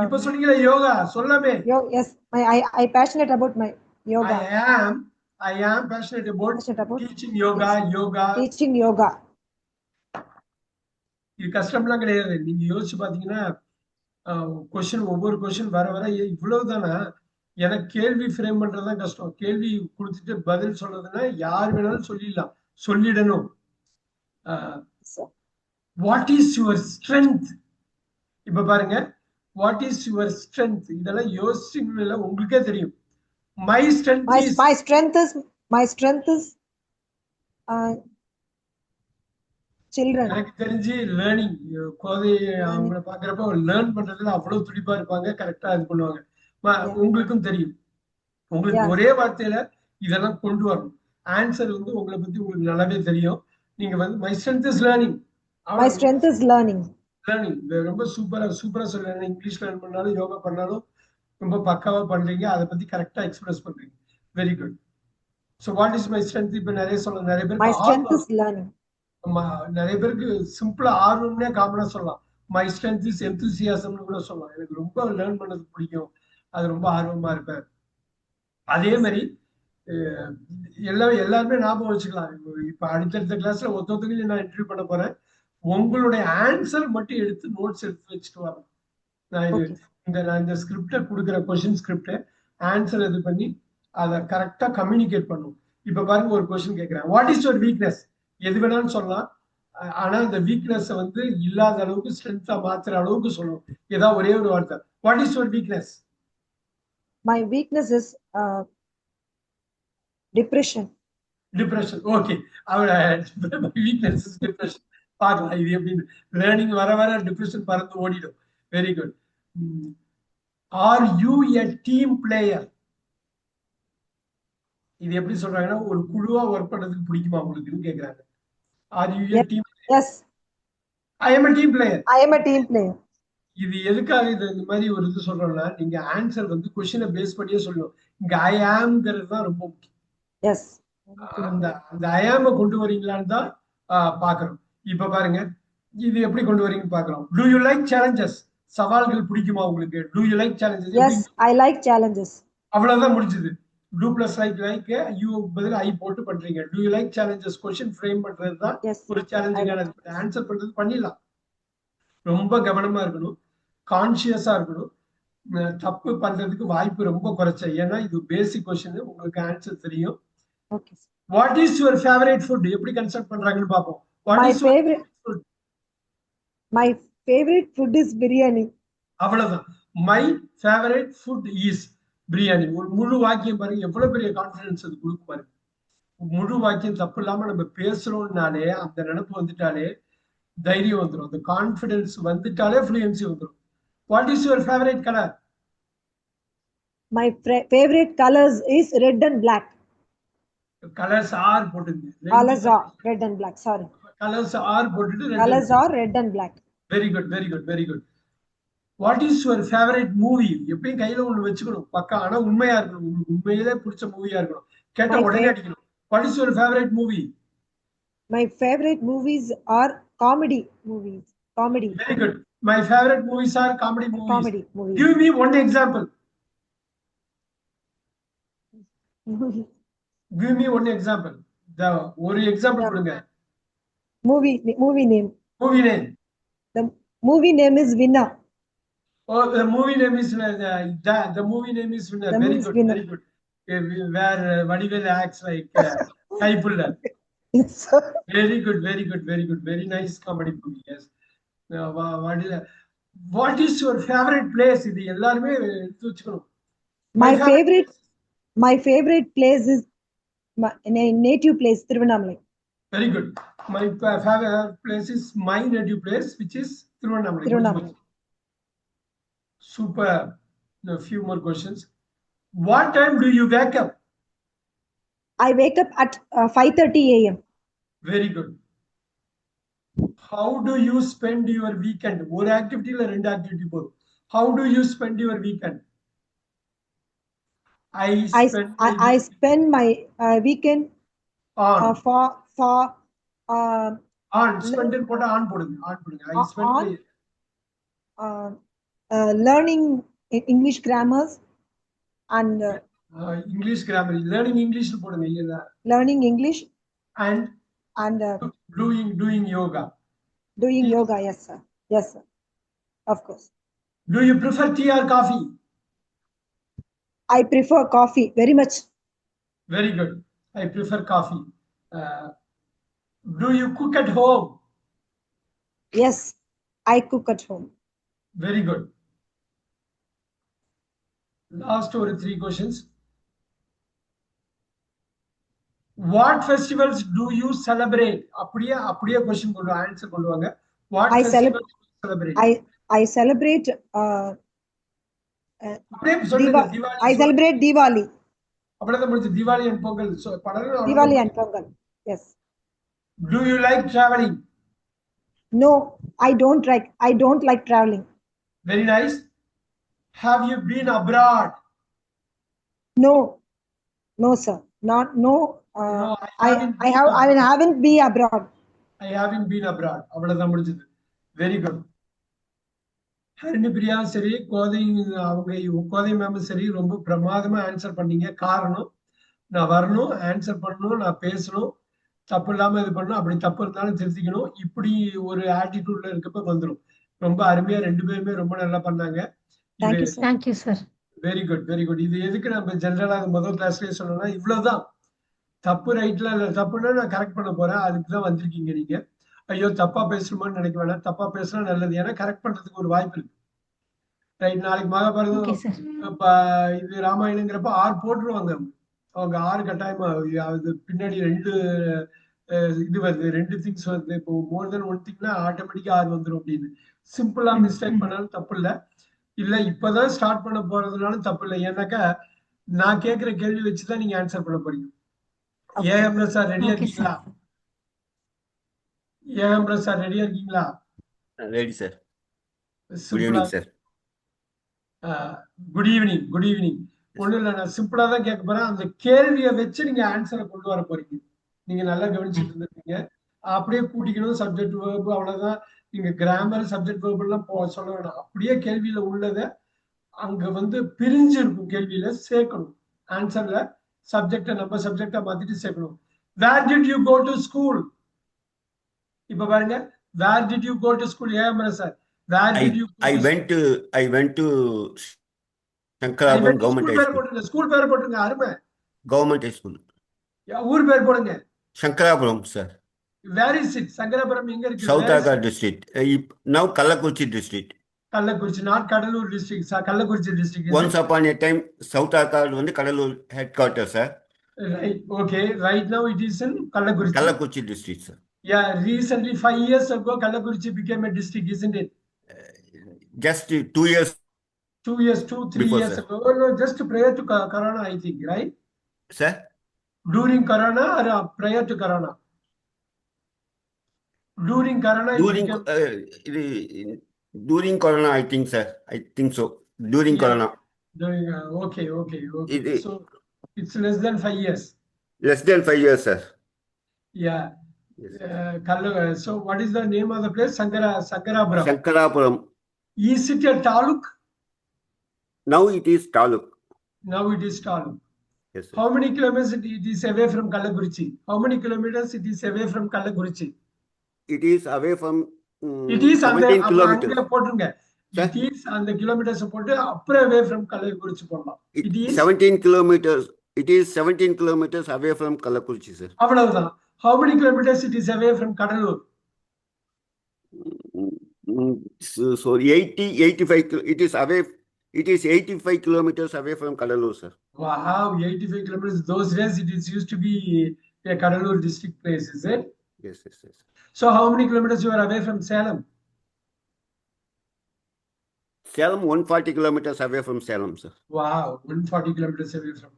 S1: இப்ப சொன்னீங்களே யோகா, சொல்லாமே.
S4: Yes, I passionate about my yoga.
S1: I am passionate about teaching yoga.
S4: Teaching yoga.
S1: இது கஷ்டம்லாம் கிடையாது. நீங்க யோசிச்சு பாத்தீங்கன்னா கொஸ்டின் ஒவ்வொரு கொஸ்டின் வர வர இவ்வளவுதானா, எனக்கு கேள்வி ஃப்ரேம் பண்றதுதான் கஷ்டம். கேள்வி கொடுத்துட்டு பதில் சொல்றதுன்னா யார் வேணாலும் சொல்லிடலாம், சொல்லிடணும். What is your strength? இப்ப பாருங்க, வாட் இஸ் யுவர் ஸ்ட்ரென்த், இதெல்லாம் யோசிச்சுல உங்களுக்கே தெரியும். My strength is
S4: my strength is children.
S1: எனக்கு தெரிஞ்சு லேர்னிங். கோதை அவங்கள பாக்குறப்ப லேர்ன் பண்றதுல அவ்வளவு துடிப்பா இருப்பாங்க, கரெக்டா இது பண்ணுவாங்க. உங்களுக்கும் தெரியும். உங்களுக்கு ஒரே வார்த்தையில இதெல்லாம் கொண்டு வரணும். ஆன்சர் வந்து உங்களை பத்தி உங்களுக்கு நல்லாவே தெரியும். நீங்க வந்து my strength is learning.
S4: My strength is learning.
S1: Learning ரொம்ப சூப்பரா சொல்லுங்க. இங்கிலீஷ் லேர்ன் பண்ணாலும் யோகா பண்ணாலும் ரொம்ப பக்காவா பண்றீங்க. அதை பத்தி கரெக்டா எக்ஸ்பிரஸ் பண்றீங்க. Very good. So what is my strength? இப்ப நிறைய சொல்லலாம். நிறைய பேர்
S4: My strength is learning.
S1: நிறைய பேருக்கு சிம்பிளா ஆர்வம்னே காமனா சொல்லலாம். மை ஸ்ட்ரென்த் இஸ் எந்தூசியாசம்னு கூட சொல்லலாம். எனக்கு ரொம்ப லேர்ன் பண்ணது பிடிக்கும், அது ரொம்ப ஆர்வமா இருப்பேன். அதே மாதிரி எல்லாருமே ஞாபகம் வச்சுக்கலாம். இப்ப அடுத்தடுத்த கிளாஸ்ல ஒருத்தவங்களையும் நான் இன்டர்வியூ பண்ண போறேன். உங்களுடைய ஆன்சர் மட்டும் எடுத்து நோட்ஸ் எடுத்து வச்சுட்டு வரேன். நான் இந்த ஸ்கிரிப்டை கொடுக்குற கொஸ்டின் ஸ்கிரிப்டை ஆன்சர் இது பண்ணி அதை கரெக்டா கம்யூனிகேட் பண்ணும். இப்ப பாருங்க, ஒரு கொஸ்டின் கேட்கிறேன். What is your weakness? எது வேணாலும் சொல்லலாம். ஆனா இந்த வீக்னஸ் வந்து இல்லாத அளவுக்கு ஸ்ட்ரென்த்தா மாத்துற அளவுக்கு சொல்லணும். ஏதாவது ஒரே ஒரு வார்த்தை. What is your weakness?
S4: My weakness is depression.
S1: Depression. Okay. Our weakness is depression. பார்க்கலாம் இது எப்படின்னு. லேர்னிங் வர வர டிப்ரெஷன் பறந்து ஓடிடும். Very good. Are you a team player? இது எப்படி சொல்றாங்கன்னா, ஒரு குழுவா ஒர்க் பண்றதுக்கு பிடிக்குமா உங்களுக்கு கேக்குறாங்க. Are you a team?
S4: Yes.
S1: I am a team player.
S4: I am a team player.
S1: இது எதுக்காக இந்த மாதிரி ஒரு இது சொல்றோம்னா, நீங்க ஆன்சர் வந்து கொஸ்டினை பேஸ் பண்ணியே சொல்லணும். இங்க ஐ ஆம்ங்கிறது தான் ரொம்ப முக்கியம்.
S4: Yes.
S1: அந்த ஐ ஆம கொண்டு வரீங்களான்னு தான் பாக்குறோம். இப்ப பாருங்க, இது எப்படி கொண்டு வரீங்கன்னு பாக்குறோம். Do you like challenges? சவால்கள் பிடிக்குமா உங்களுக்கு? Do you like challenges?
S4: Yes, I like challenges.
S1: அவ்வளவுதான் முடிஞ்சது. Do plus like you பதில் ஐ போட்டு பண்றீங்க. Do you like challenges? Question frame பண்றது தான் ஒரு சேலஞ்சிங்கான. ஆன்சர் பண்றது பண்ணிடலாம். ரொம்ப கவனமா இருக்கணும், கான்சியஸா இருக்கணும். தப்பு பண்றதுக்கு வாய்ப்பு ரொம்ப குறைச்ச. ஏன்னா இது பேசிக் கொஸ்டின், உங்களுக்கு ஆன்சர் தெரியும்.
S4: Okay.
S1: What is your favorite food? எப்படி கன்ஸ்ட்ரக்ட் பண்றாங்கன்னு பாப்போம்.
S4: My favorite food is biryani.
S1: அவ்வளவுதான். My favorite food is biryani. ஒரு முழு வாக்கியம் பாருங்க, எவ்வளவு பெரிய கான்ஃபிடன்ஸ் அது கொடுக்கும் பாருங்க. முழு வாக்கியம் தப்பு இல்லாம நம்ம பேசுறோம்னாலே, அந்த நினைப்பு வந்துட்டாலே தைரியம் வந்துடும். அந்த கான்ஃபிடன்ஸ் வந்துட்டாலே ஃப்ளூயன்சி வந்துடும். What is your favorite color?
S4: My favorite colors is red and black.
S1: Colors are போட்டுங்க.
S4: Colors are red and black. Sorry.
S1: Colors are போட்டுட்டு
S4: colors are red and black.
S1: Very good, very good, very good. What is your favorite movie? எப்பயும் கையில ஒண்ணு வச்சுக்கணும் பக்கா. ஆனா உண்மையா இருக்கணும். உங்களுக்கு உண்மையிலே பிடிச்ச மூவியா இருக்கணும். கேட்ட உடனே அடிக்கணும். What is your favorite movie?
S4: My favorite movies are comedy movies. Comedy.
S1: Very good. My favorite movies are comedy movies.
S4: Comedy movies.
S1: Give me one example. Give me one example. ஒரு example கொடுங்க.
S4: Movie name.
S1: Movie name.
S4: The movie name is Winner.
S1: Oh, the movie name is the movie name is Winner. Very good, very good. Where Vadivel acts like Kaipullar.
S4: Yes.
S1: Very good, very good, very good. Very nice comedy movie. Yes. What is your favorite place? இது எல்லாரும் எடுத்து வச்சுக்கணும்.
S4: My favorite place is my native place, Thiruvannamalai.
S1: Very good. My favorite place is my native place, which is Thiruvannamalai. Super. A few more questions. What time do you wake up?
S4: I wake up at 5:30 a.m.
S1: Very good. How do you spend your weekend? ஒரு activity இல்ல ரெண்டு activity போதும். How do you spend your weekend?
S4: I spend my weekend
S1: on
S4: spend
S1: it போட்டா on போடுங்க. I spend
S4: learning English grammars and
S1: English grammar. Learning English போடுங்க.
S4: Learning English
S1: and
S4: and
S1: doing yoga.
S4: Doing yoga, yes, sir. Yes, sir. Of course.
S1: Do you prefer tea or coffee?
S4: I prefer coffee very much.
S1: Very good. I prefer coffee. Do you cook at home?
S4: Yes, I cook at home.
S1: Very good. Last or 3 questions. What festivals do you celebrate? அப்படியே question answer கொண்டு வாங்க. What festivals do you celebrate?
S4: I celebrate I celebrate Diwali.
S1: அப்படிதான் முடிஞ்சு Diwali and Pongal. So
S4: Diwali and Pongal. Yes.
S1: Do you like traveling?
S4: No, I don't like traveling.
S1: Very nice. Have you been abroad?
S4: No, sir. No.
S1: No,
S4: I haven't been abroad.
S1: I haven't been abroad. அவ்வளவுதான் முடிஞ்சது. Very good. Harini Priya சரி, கோதை ma'am சரி, ரொம்ப பிரமாதமா answer பண்ணீங்க. காரணம், நான் வரணும், ஆன்சர் பண்ணணும், நான் பேசணும், தப்பு இல்லாம இது பண்ணணும், அப்படி தப்பு இருந்தாலும் திருத்திக்கணும். இப்படி ஒரு ஆட்டிடியூட்ல இருக்கப்ப வந்துடும். ரொம்ப அருமையா 2 பேருமே ரொம்ப நல்லா பண்ணாங்க.
S2: Thank you, sir.
S1: Very good, very good. இது எதுக்கு நம்ம ஜெனரலா முதல் கிளாஸ்லயே சொல்லணும்னா, இவ்வளவுதான். தப்பு ரைட்ல இல்ல, தப்புன்னா நான் கரெக்ட் பண்ண போறேன், அதுக்கு தான் வந்திருக்கீங்க நீங்க. ஐயோ தப்பா பேசணுமான்னு நினைக்க வேணாம். தப்பா பேசினா நல்லது, ஏன்னா கரெக்ட் பண்றதுக்கு ஒரு வாய்ப்பு இருக்கு. ரைட், நாளைக்கு மகாபாரதம் இது ராமாயணங்கிறப்ப 6 போட்டுருவாங்க. அவங்க 6 கட்டாயமா அது பின்னாடி 2 இது வருது, 2 திங்ஸ் வருது. இப்போ மோர் தென் 1 திங்னா ஆட்டோமேட்டிக்கா 6 வந்துடும் அப்படின்னு. சிம்பிளா மிஸ்டேக் பண்ணாலும் தப்பு இல்லை. இல்ல இப்பதான் ஸ்டார்ட் பண்ண போறதுனாலும் தப்பு இல்லை. ஏன்னாக்கா நான் கேட்கிற கேள்வி வச்சுதான் நீங்க ஆன்சர் பண்ண போறீங்க. ஏஎம் சார் ரெடியா இருக்கீங்களா? ஏஎம் சார் ரெடியா இருக்கீங்களா?
S3: Ready sir. Good evening sir.
S1: Good evening. Good evening. ஒண்ணும் இல்லை, நான் சிம்பிளா தான் கேட்க போறேன். அந்த கேள்வியை வச்சு நீங்க ஆன்சரை கொண்டு வர போறீங்க. நீங்க நல்லா கவனிச்சுட்டு இருந்திருக்கீங்க. அப்படியே கூட்டிக்கணும், சப்ஜெக்ட் வேர்பு அவ்வளவுதான். நீங்க கிராமர் சப்ஜெக்ட் வேர்பு எல்லாம் சொல்ல வேணாம். அப்படியே கேள்வியில உள்ளத அங்க பிரிஞ்சு இருக்கும், கேள்வியில சேர்க்கணும். ஆன்சர்ல சப்ஜெக்ட நம்ம சப்ஜெக்டா மாத்திட்டு சேர்க்கணும். Where did you go to school? இப்ப பாருங்க, where did you go to school? ஏமரா sir, where did you go?
S3: I went to Sankarapuram government high school.
S1: School பேர் போட்டுங்க. அருமை.
S3: Government high school.
S1: ஊர் பேர் போடுங்க.
S3: Sankarapuram sir.
S1: Where is it? Sankarapuram எங்க இருக்கு?
S3: South Akka district. Now Kallakurichi district.
S1: Kallakurichi, not Kadalur district. Kallakurichi district.
S3: Once upon a time, South Akka வந்து Kadalur headquarters, sir.
S1: Right. Okay. Right now it is in Kallakurichi.
S3: Kallakurichi district, sir.
S1: Yeah. Recently, 5 years ago, Kallakurichi became a district, isn't it?
S3: Just 2 years.
S1: 2 years, 2-3
S3: before,
S1: years
S3: sir.
S1: ago. Oh, no, just prior to Corona, I think, right?
S3: Sir?
S1: During Corona or prior to Corona? During Corona.
S3: During Corona, I think, sir. I think so. During Corona.
S1: Okay. So it's less than 5 years.
S3: Less than 5 years, sir.
S1: Yeah.
S3: Yes.
S1: So what is the name of the place? Sankarapuram.
S3: Sankarapuram.
S1: Is it a taluk?
S3: Now it is taluk.
S1: Now it is taluk.
S3: Yes, sir.
S1: How many kilometers it is away from Kallakurichi? How many kilometers it is away from Kallakurichi?
S3: It is away from
S1: it is
S3: 17 kilometers.
S1: It is on the kilometers away from Kallakurichi.
S3: It is 17 kilometers. It is 17 kilometers away from Kallakurichi, sir.
S1: How many kilometers it is away from Kadalur?
S3: So 85. It is away. It is 85 kilometers away from Kadalur, sir.
S1: Wow, 85 kilometers. Those days it is used to be a Kadalur district place, is it?
S3: Yes.
S1: So how many kilometers you are away from Salem?
S3: Salem, 140 kilometers away from Salem, sir.
S1: Wow, 140 kilometers away from.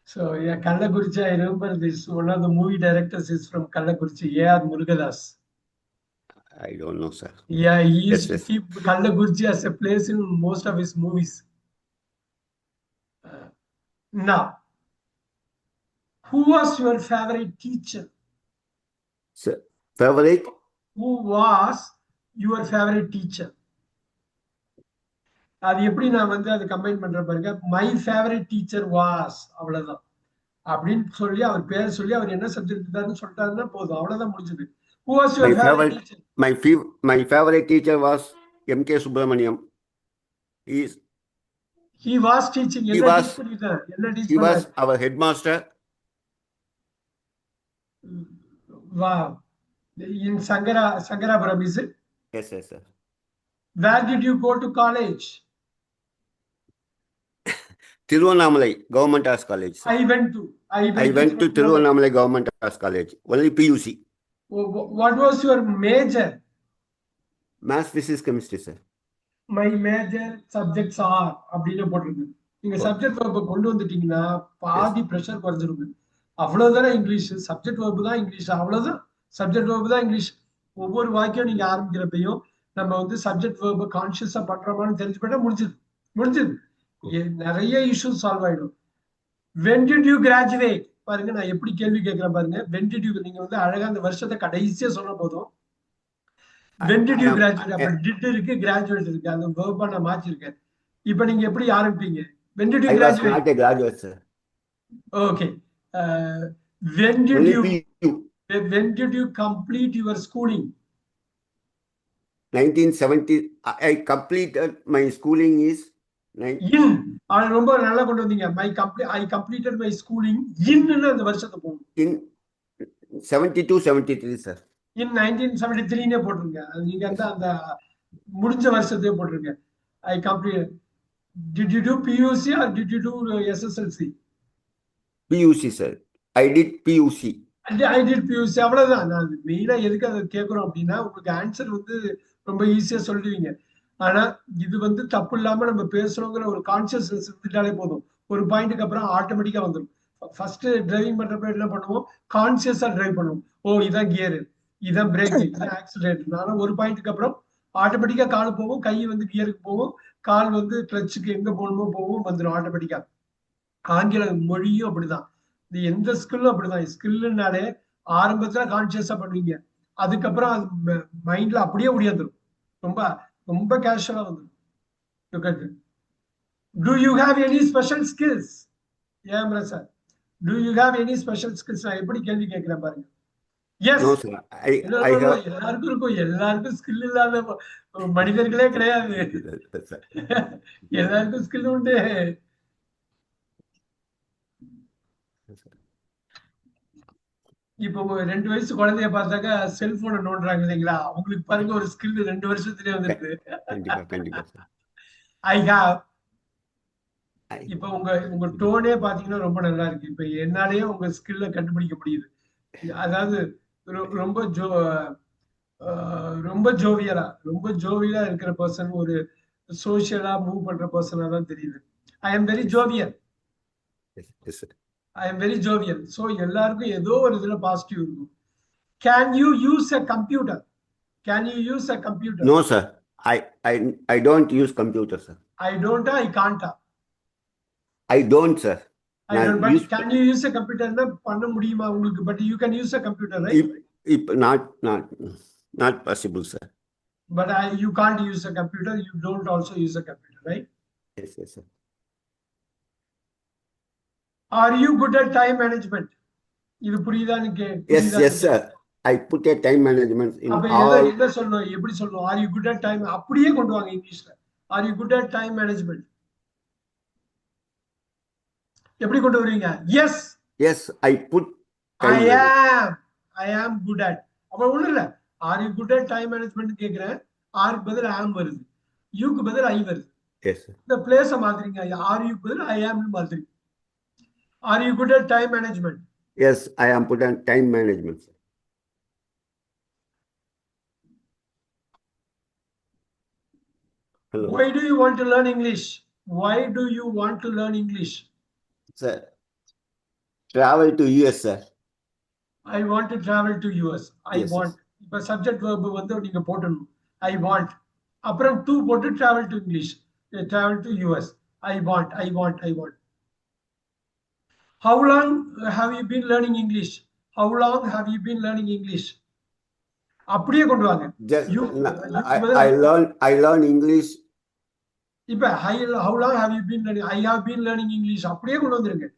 S1: So yeah, Kallakurichi, I remember this. One of the movie directors is from Kallakurichi, A.R. Murugadas.
S3: I don't know, sir.
S1: Yeah, he used to keep Kallakurichi as a place in most of his movies. Now, who was your favorite teacher?
S3: Sir, favorite?
S1: Who was your favorite teacher? அது எப்படி நான் அதை combine பண்றேன் பாருங்க. My favourite teacher was, அவ்வளவுதான். அப்படின்னு சொல்லி அவர் பேர் சொல்லி அவர் என்ன சப்ஜெக்ட் எடுத்தாருன்னு சொல்லிட்டாருன்னா போதும், அவ்வளவுதான் முடிஞ்சது. Who was your favorite teacher?
S3: My favorite teacher was M.K. Subramaniam.
S1: He was teaching.
S3: He was our headmaster.
S1: Wow. In Sangarapuram, is it?
S3: Yes, sir.
S1: Where did you go to college?
S3: Tiruvannamalai Government Arts College, sir.
S1: I went
S3: to Tiruvannamalai Government Arts College. Only PUC.
S1: What was your major?
S3: Maths, physics, chemistry, sir.
S1: My major subjects are அப்படின்னு போட்டிருக்கு. நீங்க subject verb கொண்டு வந்துட்டீங்கன்னா பாதி pressure குறைஞ்சிருக்கும். அவ்வளவுதானே English, subject verb தான் English, அவ்வளவுதான். Subject verb தான் இங்கிலீஷ். ஒவ்வொரு வாக்கியம் நீங்க ஆரம்பிக்கிறப்பையும் நம்ம வந்து சப்ஜெக்ட் verb கான்சியஸா பண்றோமான்னு தெரிஞ்சுக்கிட்டா முடிஞ்சது. நிறைய இஷ்யூஸ் சால்வ் ஆயிடும். when did you graduate? பாருங்க, நான் எப்படி கேள்வி கேட்கிறேன் பாருங்க. when did you, நீங்க வந்து அழகா அந்த வருஷத்தை கடைசியா சொன்ன போதும் when did you graduate? அப்ப did இருக்கு, graduate இருக்கு. அந்த verb நான் மாத்திருக்கேன். இப்போ நீங்க எப்படி ஆரம்பிப்பீங்க? when did you graduate?
S3: I was not a graduate, sir.
S1: Okay. When did you complete your schooling?
S3: 1970. I completed my schooling is
S1: ரொம்ப நல்லா கொண்டு வந்தீங்க. I completed my schooling in அந்த வருஷத்தை போடணும்.
S3: in 72-73, sir.
S1: in 1973 போட்டுருங்க. நீங்க அந்த முடிஞ்ச வருஷத்தையே போட்டுருங்க. I completed. Did you do PUC or did you do SSLC?
S3: PUC, sir. I did PUC.
S1: I did PUC. அவ்வளவுதான். நான் மெயினா எதுக்கு அதை கேட்கிறோம் அப்படின்னா உங்களுக்கு ஆன்சர் வந்து ரொம்ப ஈஸியா சொல்லுவீங்க. ஆனா இது வந்து தப்பு இல்லாம நம்ம பேசுறோங்கிற ஒரு கான்சியஸ்னஸ் இருந்துட்டாலே போதும். ஒரு பாயிண்ட்டுக்கு அப்புறம் ஆட்டோமேட்டிக்கா வந்துடும். ஃபர்ஸ்ட் டிரைவிங் பண்றப்ப என்ன பண்ணுவோம்? கான்சியஸா டிரைவ் பண்ணுவோம். ஓ, இதான் கியர், இதான் பிரேக், இதான் ஆக்சிலேட்டர். ஆனா ஒரு பாயிண்ட்டுக்கு அப்புறம் ஆட்டோமேட்டிக்கா கால் போகும், கை வந்து கியருக்கு போகும், கால் வந்து கிளச்சுக்கு எங்க போகணுமோ போகும், வந்துடும் ஆட்டோமேட்டிக்கா. ஆங்கில மொழியும் அப்படிதான். இது எந்த ஸ்கில்லும் அப்படிதான். ஸ்கில்லுனாலே ஆரம்பத்துல கான்சியஸா பண்ணுவீங்க, அதுக்கப்புறம் அது மைண்ட்ல அப்படியே முடியாந்துடும். ரொம்ப கேஷுவலா வந்துடும். Do you have any special skills? Sir, do you have any special skills? நான் எப்படி கேள்வி கேட்கிறேன் பாருங்க. Yes.
S3: No, sir.
S1: எல்லாருக்கும் ஸ்கில் இல்லாத மனிதர்களே கிடையாது. எல்லாருக்கும் ஸ்கில் உண்டு. இப்போ 2 வயசு குழந்தைய பார்த்தாக்கா செல்போனை நோண்டுறாங்க இல்லைங்களா? அவங்களுக்கு பாருங்க ஒரு ஸ்கில் 2 வருஷத்துலயே வந்துருக்கு. I have. இப்ப உங்க டோனே பாத்தீங்கன்னா ரொம்ப நல்லா இருக்கு. இப்ப என்னாலேயே உங்க ஸ்கில்ல கண்டுபிடிக்க முடியுது. அதாவது ரொம்ப ஜோவியலா இருக்கிற பர்சன், ஒரு சோசியலா மூவ் பண்ற பர்சனா தான் தெரியுது. I am very jovial. I am very jovial. So எல்லாருக்கும் ஏதோ ஒரு இதுல பாசிட்டிவ் இருக்கும். Can you use a computer? No,
S3: sir. I don't use computer, sir.
S1: I don't. I can't.
S3: I don't, sir.
S1: I don't. But can you use a computer? பண்ண முடியுமா உங்களுக்கு? But you can use a computer, right?
S3: Not possible, sir.
S1: But you can't use a computer. You don't also use a computer, right?
S3: Yes, sir.
S1: Are you good at time management? இது புரியுதான்னு
S3: Yes, sir. I put a time management in all.
S1: என்ன சொல்லணும், எப்படி சொல்லணும்? Are you good at time? அப்படியே கொண்டு வாங்க இங்கிலீஷ்ல. Are you good at time management? எப்படி கொண்டு வருவீங்க?
S3: Yes, I put
S1: time I am good at. அப்ப ஒண்ணு இல்ல. Are you good at time management கேக்குறேன். are பதில் am வருது. you க்கு பதில் I வருது.
S3: Yes, sir.
S1: இந்த பிளேஸ மாத்துறீங்க. are you பதில் I am னு மாத்துறீங்க. Are you good at time management?
S3: Yes, I am good at time management, sir. Hello.
S1: Why do you want to learn English? Why do you want to learn English?
S3: Sir, travel to US, sir.
S1: I want to travel to US. I
S3: Yes,
S1: want. இப்ப subject verb வந்து நீங்க போடணும். I want. அப்புறம் to போட்டு travel to English. Travel to US. I want. How long have you been learning English? அப்படியே கொண்டு வாங்க.
S3: I learn English.
S1: இப்ப how long have you been learning? I have been learning English. அப்படியே கொண்டு வந்துருங்க.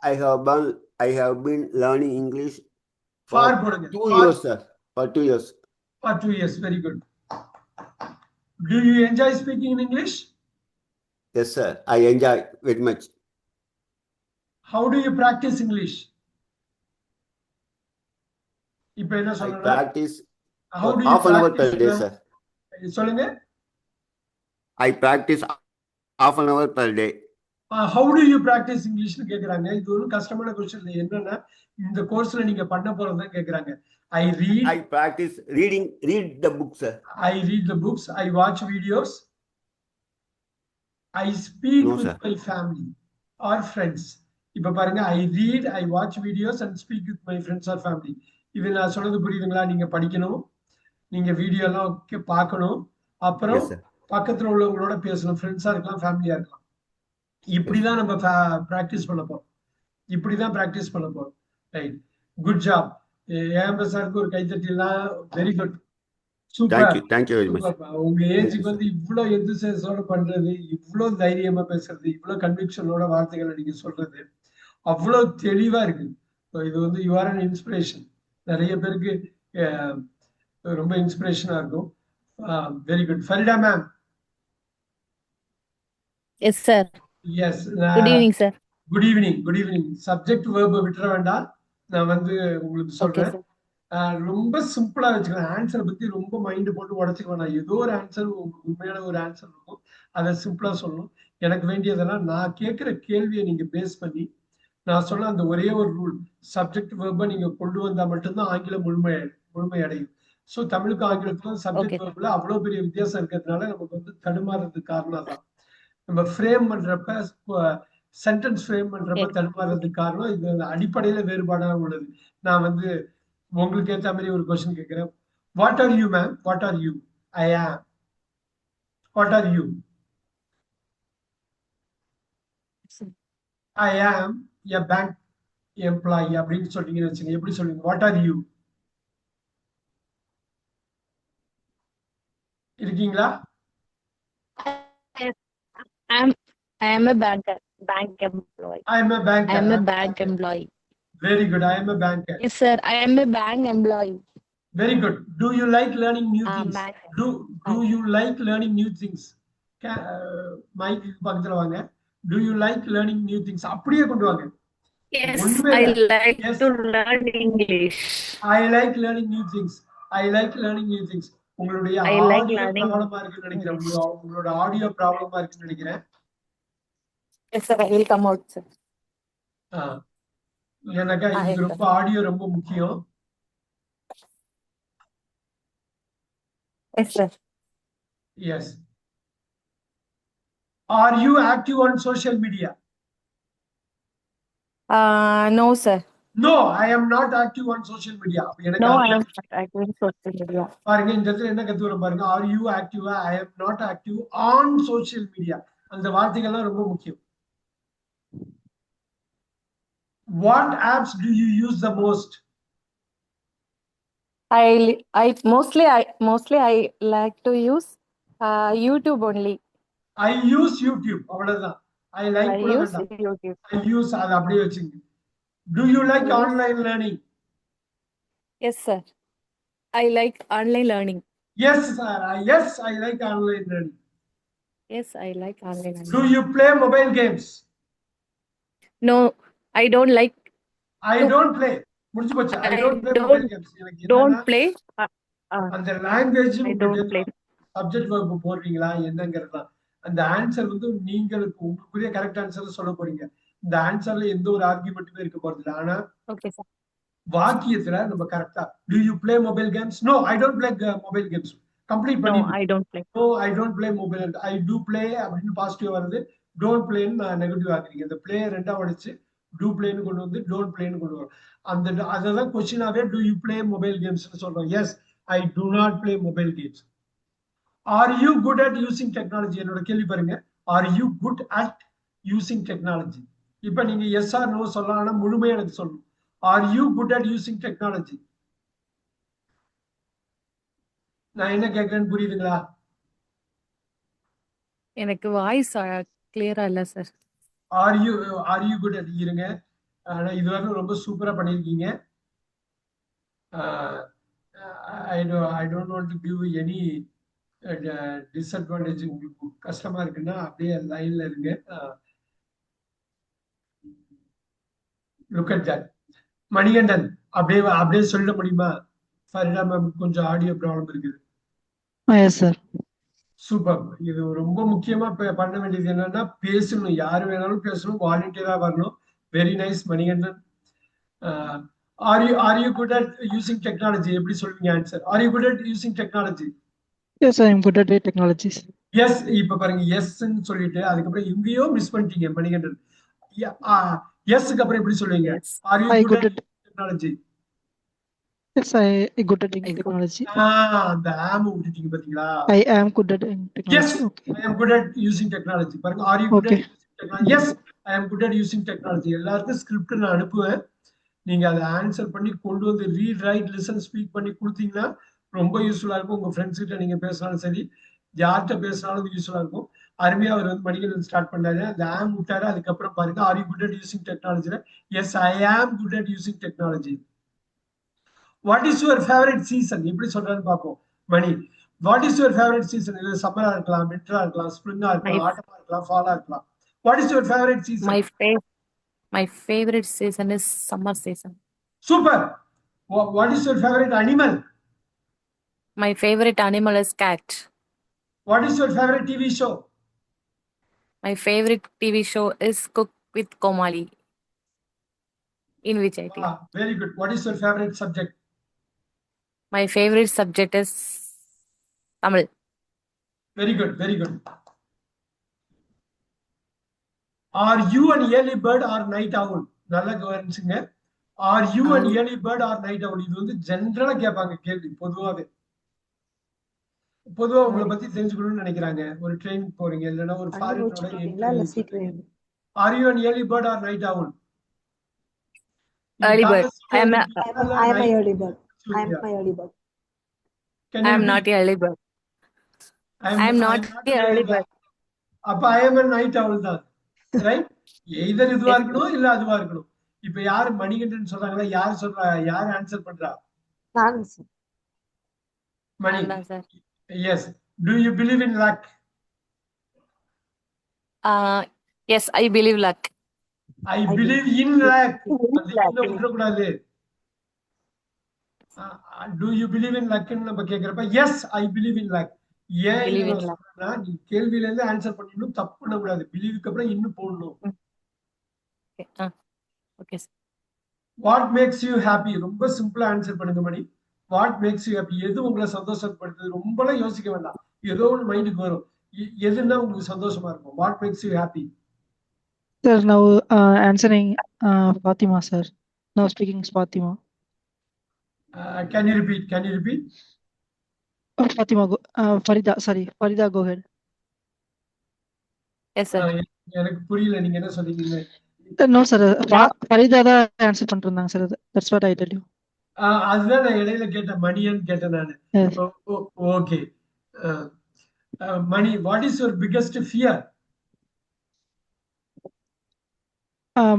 S3: I have been learning English
S1: for போடுங்க.
S3: 2 years, sir. For 2 years.
S1: For 2 years. Very good. Do you enjoy speaking in English?
S3: Yes, sir. I enjoy very much.
S1: How do you practice English? இப்ப என்ன
S3: I
S1: சொல்லணும்?
S3: practice
S1: How
S3: for
S1: do you
S3: half an hour per
S1: practice?
S3: day, sir.
S1: சொல்லுங்க.
S3: I practice half an hour per day.
S1: How do you practice English னு கேக்குறாங்க. இது ஒரு கஷ்டமான question இல்ல. என்னன்னா இந்த கோர்ஸ்ல நீங்க பண்ண போறத கேக்குறாங்க.
S3: I practice read the book, sir.
S1: I read the books, I watch videos, I speak
S3: No,
S1: with
S3: sir.
S1: my family or friends. இப்ப பாருங்க, I read, I watch videos and speak with my friends or family. இது நான் சொல்றது புரியுதுங்களா? நீங்க படிக்கணும், நீங்க video எல்லாம் பார்க்கணும், அப்புறம்
S3: Yes, sir.
S1: பக்கத்துல உள்ளவங்களோட பேசணும், ஃப்ரெண்ட்ஸா இருக்கலாம், ஃபேமிலியா இருக்கலாம். இப்படிதான் நம்ம பிராக்டிஸ் பண்ண போறோம். இப்படிதான் பிராக்டிஸ் பண்ண போறோம். Right, good job. ஏஎம்பி சாருக்கு ஒரு கைத்தட்டிலாம். Very good, super.
S3: Thank you very much.
S1: உங்க ஏஜுக்கு வந்து இவ்வளவு எந்தூசியாஸோட பண்றது, இவ்வளவு தைரியமா பேசுறது, இவ்வளவு கன்விக்ஷனோட வார்த்தைகளை நீங்க சொல்றது அவ்வளவு தெளிவா இருக்கு. இது வந்து யூ ஆர் அன் இன்ஸ்பிரேஷன். நிறைய பேருக்கு ரொம்ப இன்ஸ்பிரேஷனா இருக்கும். Very good. Farida ma'am.
S5: Yes, sir.
S1: Yes.
S5: Good evening, sir.
S1: Good evening. Good evening. Subject வேர்பை விட்டுற வேண்டாம். நான் வந்து உங்களுக்கு
S5: Okay,
S1: சொல்றேன்.
S5: sir.
S1: ரொம்ப சிம்பிளா வச்சுக்கலாம். ஆன்சரை பத்தி ரொம்ப மைண்ட் போட்டு உடச்சுக்க வேணாம். ஏதோ ஒரு ஆன்சர், உங்களுக்கு உண்மையான ஒரு ஆன்சர் இருக்கும், அதை சிம்பிளா சொல்லணும். எனக்கு வேண்டியதெல்லாம் நான் கேட்கிற கேள்வியை நீங்க பேஸ் பண்ணி நான் சொன்ன அந்த ஒரே ஒரு ரூல், சப்ஜெக்ட் வேர்பை நீங்க கொண்டு வந்தா மட்டும்தான் ஆங்கிலம் முழுமை அடையும். ஸோ தமிழுக்கு ஆங்கிலத்துக்கும் சப்ஜெக்ட்
S5: Okay.
S1: வேர்புல அவ்வளவு பெரிய வித்தியாசம் இருக்கிறதுனால நமக்கு வந்து தடுமாறதுக்கு காரணம் தான். நம்ம ஃப்ரேம் பண்றப்ப, சென்டென்ஸ் ஃப்ரேம் பண்றப்ப
S5: Yes.
S1: தடுமாறதுக்கு காரணம் இது அடிப்படையில வேறுபாடாக உள்ளது. நான் வந்து உங்களுக்கு ஏற்ற மாதிரி ஒரு கொஸ்டின் கேட்கிறேன். What are you ma'am? What are you? I am. What are you? I ஆம் எ பேங்க் எம்ப்ளாயி அப்படின்னு சொல்றீங்கன்னு வச்சுங்க. எப்படி சொல்லுவீங்க? What are you? இருக்கீங்களா?
S5: I am a bank employee.
S1: I am a banker.
S5: I am a bank employee.
S1: Very good. I am a banker.
S5: Yes, sir. I am a bank employee.
S1: Very good. Do you like learning new things?
S5: Bank.
S1: Do you like learning new things? மைக்கு பக்கத்துல வாங்க. Do you like learning new things? அப்படியே கொண்டு வாங்க.
S5: Yes,
S1: ஒண்ணுமே
S5: I
S1: இல்ல.
S5: like
S1: Yes.
S5: to learn English.
S1: I like learning new things. I like learning new things. உங்களுடைய
S5: I like
S1: audio
S5: learning
S1: ப்ராப்ளமா இருக்குன்னு நினைக்கிறேன்.
S5: English.
S1: உங்களோட ஆடியோ ப்ராப்ளமா இருக்குன்னு நினைக்கிறேன்.
S5: Yes, sir. I will come out, sir.
S1: எனக்கு
S5: Yes,
S1: இது
S5: sir.
S1: ரொம்ப ஆடியோ ரொம்ப முக்கியம்.
S5: Yes, sir.
S1: Yes. Are you active on social media?
S5: No, sir.
S1: No, I am not active on social media. எனக்கு
S5: No, I
S1: அதுல
S5: am not active in social media.
S1: பாருங்க, இந்த இடத்துல என்ன கத்துக்கிறோம் பாருங்க. Are you active? I am not active on social media. அந்த வார்த்தைகள்லாம் ரொம்ப முக்கியம். What apps do you use the most?
S5: I mostly I like to use YouTube only.
S1: I use YouTube. அவ்வளவுதான். I like
S5: I
S1: கூட
S5: use
S1: வேண்டாம்.
S5: YouTube.
S1: I use அது அப்படியே வச்சுங்க. Do you like
S5: Yes.
S1: online learning?
S5: Yes, sir. I like online learning.
S1: Yes, sir. Yes, I like online learning.
S5: Yes, I like online learning.
S1: Do you play mobile games?
S5: No, I don't like.
S1: I don't play. முடிஞ்சு போச்சு. I
S5: I
S1: don't play
S5: don't-
S1: mobile games. எனக்கு
S5: Don't
S1: என்னன்னா
S5: play.
S1: அந்த language
S5: I don't play.
S1: Subject verb போடுறீங்களா என்னங்கிறது தான். அந்த answer வந்து உங்களுக்குரிய கரெக்ட் ஆன்சர் சொல்ல போறீங்க. இந்த ஆன்சர்ல எந்த ஒரு ஆர்குமெண்ட்டுமே இருக்க போறது இல்லை. ஆனா
S5: Okay, sir.
S1: வாக்கியத்துல நம்ம கரெக்டா do you play mobile games? No, I don't play mobile games. Complete
S5: No,
S1: பண்ணி
S5: I don't play.
S1: No, I don't play mobile. I do play அப்படின்னு பாசிட்டிவ் வருது. Don't play ன்னு நெகட்டிவ் ஆக்குறீங்க. இந்த பிளே ரெண்டா உடைச்சு do play ன்னு கொண்டு வந்து don't play ன்னு கொண்டு வரும். அததான் கொஸ்டினாவே do you play mobile games ன்னு சொல்றோம். Yes, I do not play mobile games. Are you good at using technology? என்னோட கேள்வி பாருங்க. Are you good at using technology? இப்ப நீங்க yes or no சொல்லலாம். ஆனா முழுமையா எனக்கு சொல்லணும். Are you good at using technology? நான் என்ன கேட்கிறேன்னு புரியுதுங்களா?
S5: எனக்கு வாய்ஸ் கிளியரா இல்ல sir.
S1: Are you good at இருங்க. ஆனா இதுவரை ரொம்ப சூப்பரா பண்ணிருக்கீங்க. I don't want to give any disadvantage. உங்களுக்கு கஷ்டமா இருக்குன்னா அப்படியே லைன்ல இருங்க. Look at that. மணிகண்டன் அப்படியே சொல்ல முடியுமா? ஃபரிடா மேம் கொஞ்சம் ஆடியோ ப்ராப்ளம் இருக்குது.
S6: Yes sir.
S1: சூப்பர். இது ரொம்ப முக்கியமா பண்ண வேண்டியது என்னன்னா பேசணும். யாரு வேணாலும் பேசணும். வாலண்டியரா வரணும். Very nice Manikandan. Are you good at using technology? எப்படி சொல்வீங்க answer? Are you good at using technology?
S6: Yes, I am good at technologies.
S1: Yes. இப்ப பாருங்க எஸ்ன்னு சொல்லிட்டு அதுக்கப்புறம் எங்கேயோ மிஸ் பண்ணிட்டீங்க மணிகண்டன். எஸ்க்கு அப்புறம் எப்படி சொல்லுவீங்க? Are you good at technology?
S6: Yes, I good at technology.
S1: அந்த ஆம் விட்டுட்டீங்க பாத்தீங்களா?
S6: I am good at technology.
S1: Yes,
S6: Okay.
S1: I am good at using technology. பாருங்க, are you good at using technology? Yes, I am good at using technology. எல்லாருக்கும் script நான் அனுப்புவேன். நீங்க அதை ஆன்சர் பண்ணி கொண்டு வந்து ரீட் ரைட் லிசன் ஸ்பீக் பண்ணி கொடுத்தீங்கன்னா ரொம்ப யூஸ்ஃபுல்லா இருக்கும். உங்க ஃப்ரெண்ட்ஸ் கிட்ட நீங்க பேசினாலும் சரி, யார்கிட்ட பேசினாலும் யூஸ்ஃபுல்லா இருக்கும். அருமையா அவர் வந்து மணிகண்டன் ஸ்டார்ட் பண்ணாரு. அந்த ஆம் விட்டாரு. அதுக்கப்புறம் பாருங்க, are you good at using டெக்னாலஜில yes I am good at using technology. What is your favourite season? எப்படி சொல்றாருன்னு பார்ப்போம். Mani, what is your favourite season? இது சம்மரா இருக்கலாம், விண்டரா இருக்கலாம், ஸ்ப்ரிங்கா இருக்கலாம், ஆட்டமா இருக்கலாம், ஃபாலா இருக்கலாம். What is your favourite season?
S5: My favorite season is summer season.
S1: Super. What is your favorite animal?
S5: My favorite animal is cat.
S1: What is your favorite TV show?
S5: My favorite TV show is Cook with Komali in Vijay TV.
S1: Very good. What is your favorite subject?
S5: My favorite subject is Tamil.
S1: Very good. Very good. Are you an early bird or night owl? நல்லா கவனிச்சுங்க. Are you an early bird or night owl? இது வந்து ஜெனரலா கேட்பாங்க கேள்வி. பொதுவா உங்களை பத்தி தெரிஞ்சுக்கணும்னு நினைக்கிறாங்க. ஒரு ட்ரெயின் போறீங்க இல்லைன்னா ஒரு ஃபாரினோட. Are you an early bird or night owl?
S5: Early bird. I am
S4: an early bird. I am an early bird.
S5: I am not an early bird. I am not an early bird.
S1: அப்ப I am a night owl தான். Right? Either இதுவா இருக்கணும் இல்ல அதுவா இருக்கணும். இப்ப யாரு மணிகண்டன் சொல்றாங்களா? யார் சொல்றா? யார் ஆன்சர் பண்றா?
S4: நான் sir.
S1: Mani. Yes. Do you believe in luck?
S5: Yes, I believe luck.
S1: I believe in luck. அது விட்டுற கூடாது. Do you believe in luck ன்னு நம்ம கேக்குறப்ப yes, I believe in luck. ஏன் நீ கேள்வியில இருந்து ஆன்சர் பண்ணிடணும். தப்பு பண்ண கூடாது. பிலீவுக்கு அப்புறம் இன்னும் போடணும்.
S5: Okay.
S1: What makes you happy? ரொம்ப சிம்பிளா ஆன்சர் பண்ணுங்க Mani. What makes you happy? எது உங்களை சந்தோஷப்படுத்துது? ரொம்பலாம் யோசிக்க வேண்டாம். ஏதோ ஒன்று மைண்டுக்கு வரும். எதுன்னா உங்களுக்கு சந்தோஷமா இருக்கும்? What makes you happy?
S6: Sir, now answering Fatima, sir. Now speaking is Fatima.
S1: Can you repeat? Can you repeat?
S6: Fatima, Farida, sorry. Farida, go ahead.
S5: Yes, sir.
S1: எனக்கு புரியல நீங்க என்ன சொல்றீங்க.
S6: No, sir. Farida தான் ஆன்சர் பண்ணிட்டு இருந்தாங்க sir. That's what I tell you.
S1: அதுதான் நான் இடையில கேட்டேன். மணின்னு கேட்டேன் நானு. Okay. Mani, what is your biggest fear?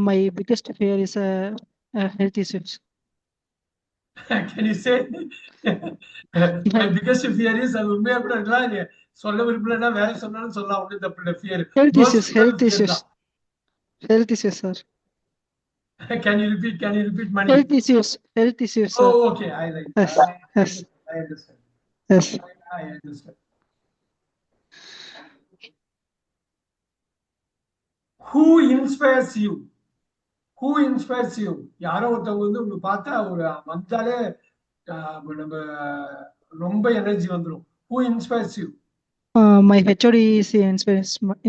S6: My biggest fear is health issues.
S1: Can you say? My biggest fear is அது உண்மையா கூட இருக்கலாம். சொல்ல விரும்பலன்னா வேற சொன்னாலும் சொல்லலாம். ஒன்றும் தப்பு இல்லை. Fear.
S6: Health issues, sir.
S1: Can you repeat money?
S6: Health issues, sir.
S1: Oh, okay. I like that.
S6: Yes.
S1: I understand.
S6: Yes.
S1: I understand. Who inspires you? Who inspires you? யாரோ ஒருத்தவங்க வந்து உங்களுக்கு பார்த்தா ஒரு வந்தாலே நம்ம ரொம்ப எனர்ஜி வந்துடும். Who inspires you?
S6: My HOD is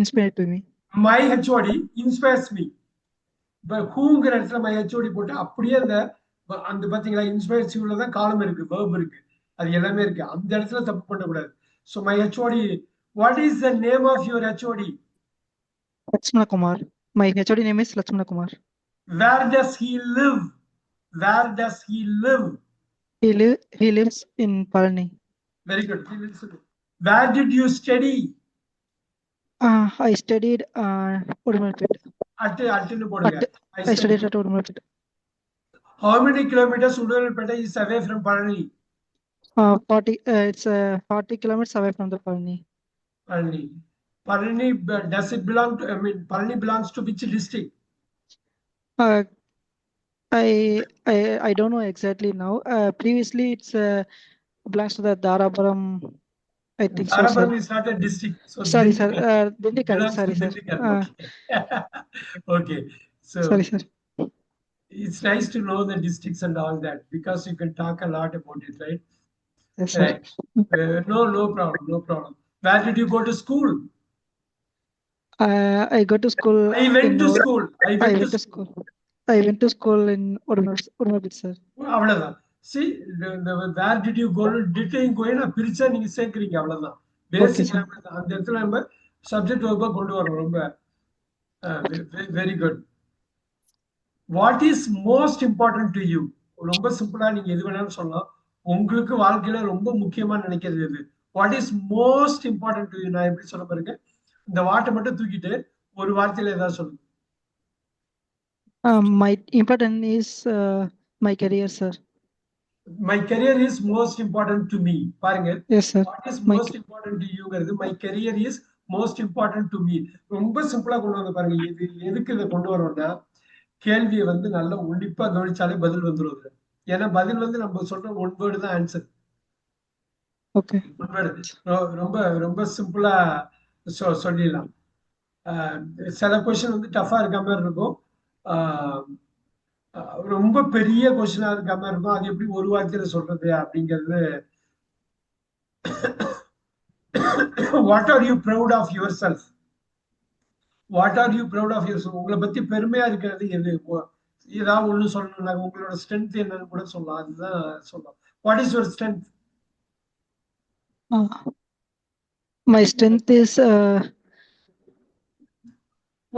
S6: inspired to me.
S1: My HOD inspires me. But whoங்கிற இடத்துல my HOD போட்டு அப்படியே அந்த பாத்தீங்களா இன்ஸ்பயர்ஸ் யூல தான் காலம் இருக்கு, verb இருக்கு, அது எல்லாமே இருக்கு. அந்த இடத்துல தப்பு பண்ணக்கூடாது. So my HOD, what is the name of your HOD?
S6: Lakshmana Kumar. My HOD name is Lakshmana Kumar.
S1: Where does he live? Where does he live?
S6: He lives in Palani.
S1: Very good. Where did you study?
S6: I studied Udumalpet.
S1: I
S6: studied at Udumalpet.
S1: How many kilometers Udumalpet is away from Palani?
S6: 40. It's 40 kilometers away from the Palani.
S1: Palani. Palani, does it belong to, I mean, Palani belongs to which district?
S6: Uh, I don't know exactly now. Previously, it's belongs to the Darapuram. I think so, sir.
S1: Darapuram is not a district. So
S6: Sorry, sir.
S1: Dindigul
S6: Dindigul.
S1: belongs
S6: Sorry,
S1: to
S6: sir.
S1: Dindigul. Okay. Okay. So
S6: Sorry, sir.
S1: it's nice to know the districts and all that because you can talk a lot about it, right?
S6: Yes, sir.
S1: Right. No problem. No problem. Where did you go to school?
S6: I go to school.
S1: I went to
S6: in
S1: school. I went to school.
S6: school. I went to school in Udumapet, sir.
S1: அவ்வளவுதான். See, where did you go? Detail go in பிரிச்சா நீங்க சேர்க்கிறீங்க அவ்வளவுதான். பேசிக் அந்த இடத்துல நம்ம subject ஒர்க்கா கொண்டு வரோம். ரொம்ப very good. What is most important to you? ரொம்ப சிம்பிளா நீங்க எது வேணாலும் சொல்லலாம். உங்களுக்கு வாழ்க்கையில ரொம்ப முக்கியமா நினைக்கிறது எது? What is most important to you? நான் எப்படி சொல்ல பாருங்க, இந்த வாட்டை மட்டும் தூக்கிட்டு ஒரு வார்த்தையில ஏதாவது சொல்லுங்க.
S6: My important is my career, sir.
S1: My career is most important to me. பாருங்க.
S6: Yes, sir.
S1: What is most important to you? My career is most important to me. ரொம்ப சிம்பிளா கொண்டு வந்து பாருங்க. எதுக்கு இதை கொண்டு வரோம்னா, கேள்வியை வந்து நல்லா உன்னிப்பா கவனிச்சாலே பதில் வந்துடும். ஏன்னா பதில் வந்து நம்ம சொல்ற ஒன் வேர்டு தான் ஆன்சர்.
S6: Okay.
S1: ஒன் வேர்டு ரொம்ப ரொம்ப சிம்பிளா சொல்லிடலாம். சில கொஸ்டின் வந்து டஃபா இருக்க மாதிரி இருக்கும், ரொம்ப பெரிய கொஸ்டினா இருக்க மாதிரி இருக்கும். அது எப்படி ஒரு வார்த்தையில சொல்றது அப்படிங்கிறது. What are you proud of yourself? What are you proud of yourself? உங்களை பத்தி பெருமையா இருக்கிறது எது? ஏதாவது ஒண்ணு சொல்லணும்னா உங்களோட ஸ்ட்ரென்த் என்னன்னு கூட சொல்லலாம். அதுதான் சொல்லலாம். What is your strength?
S6: My strength is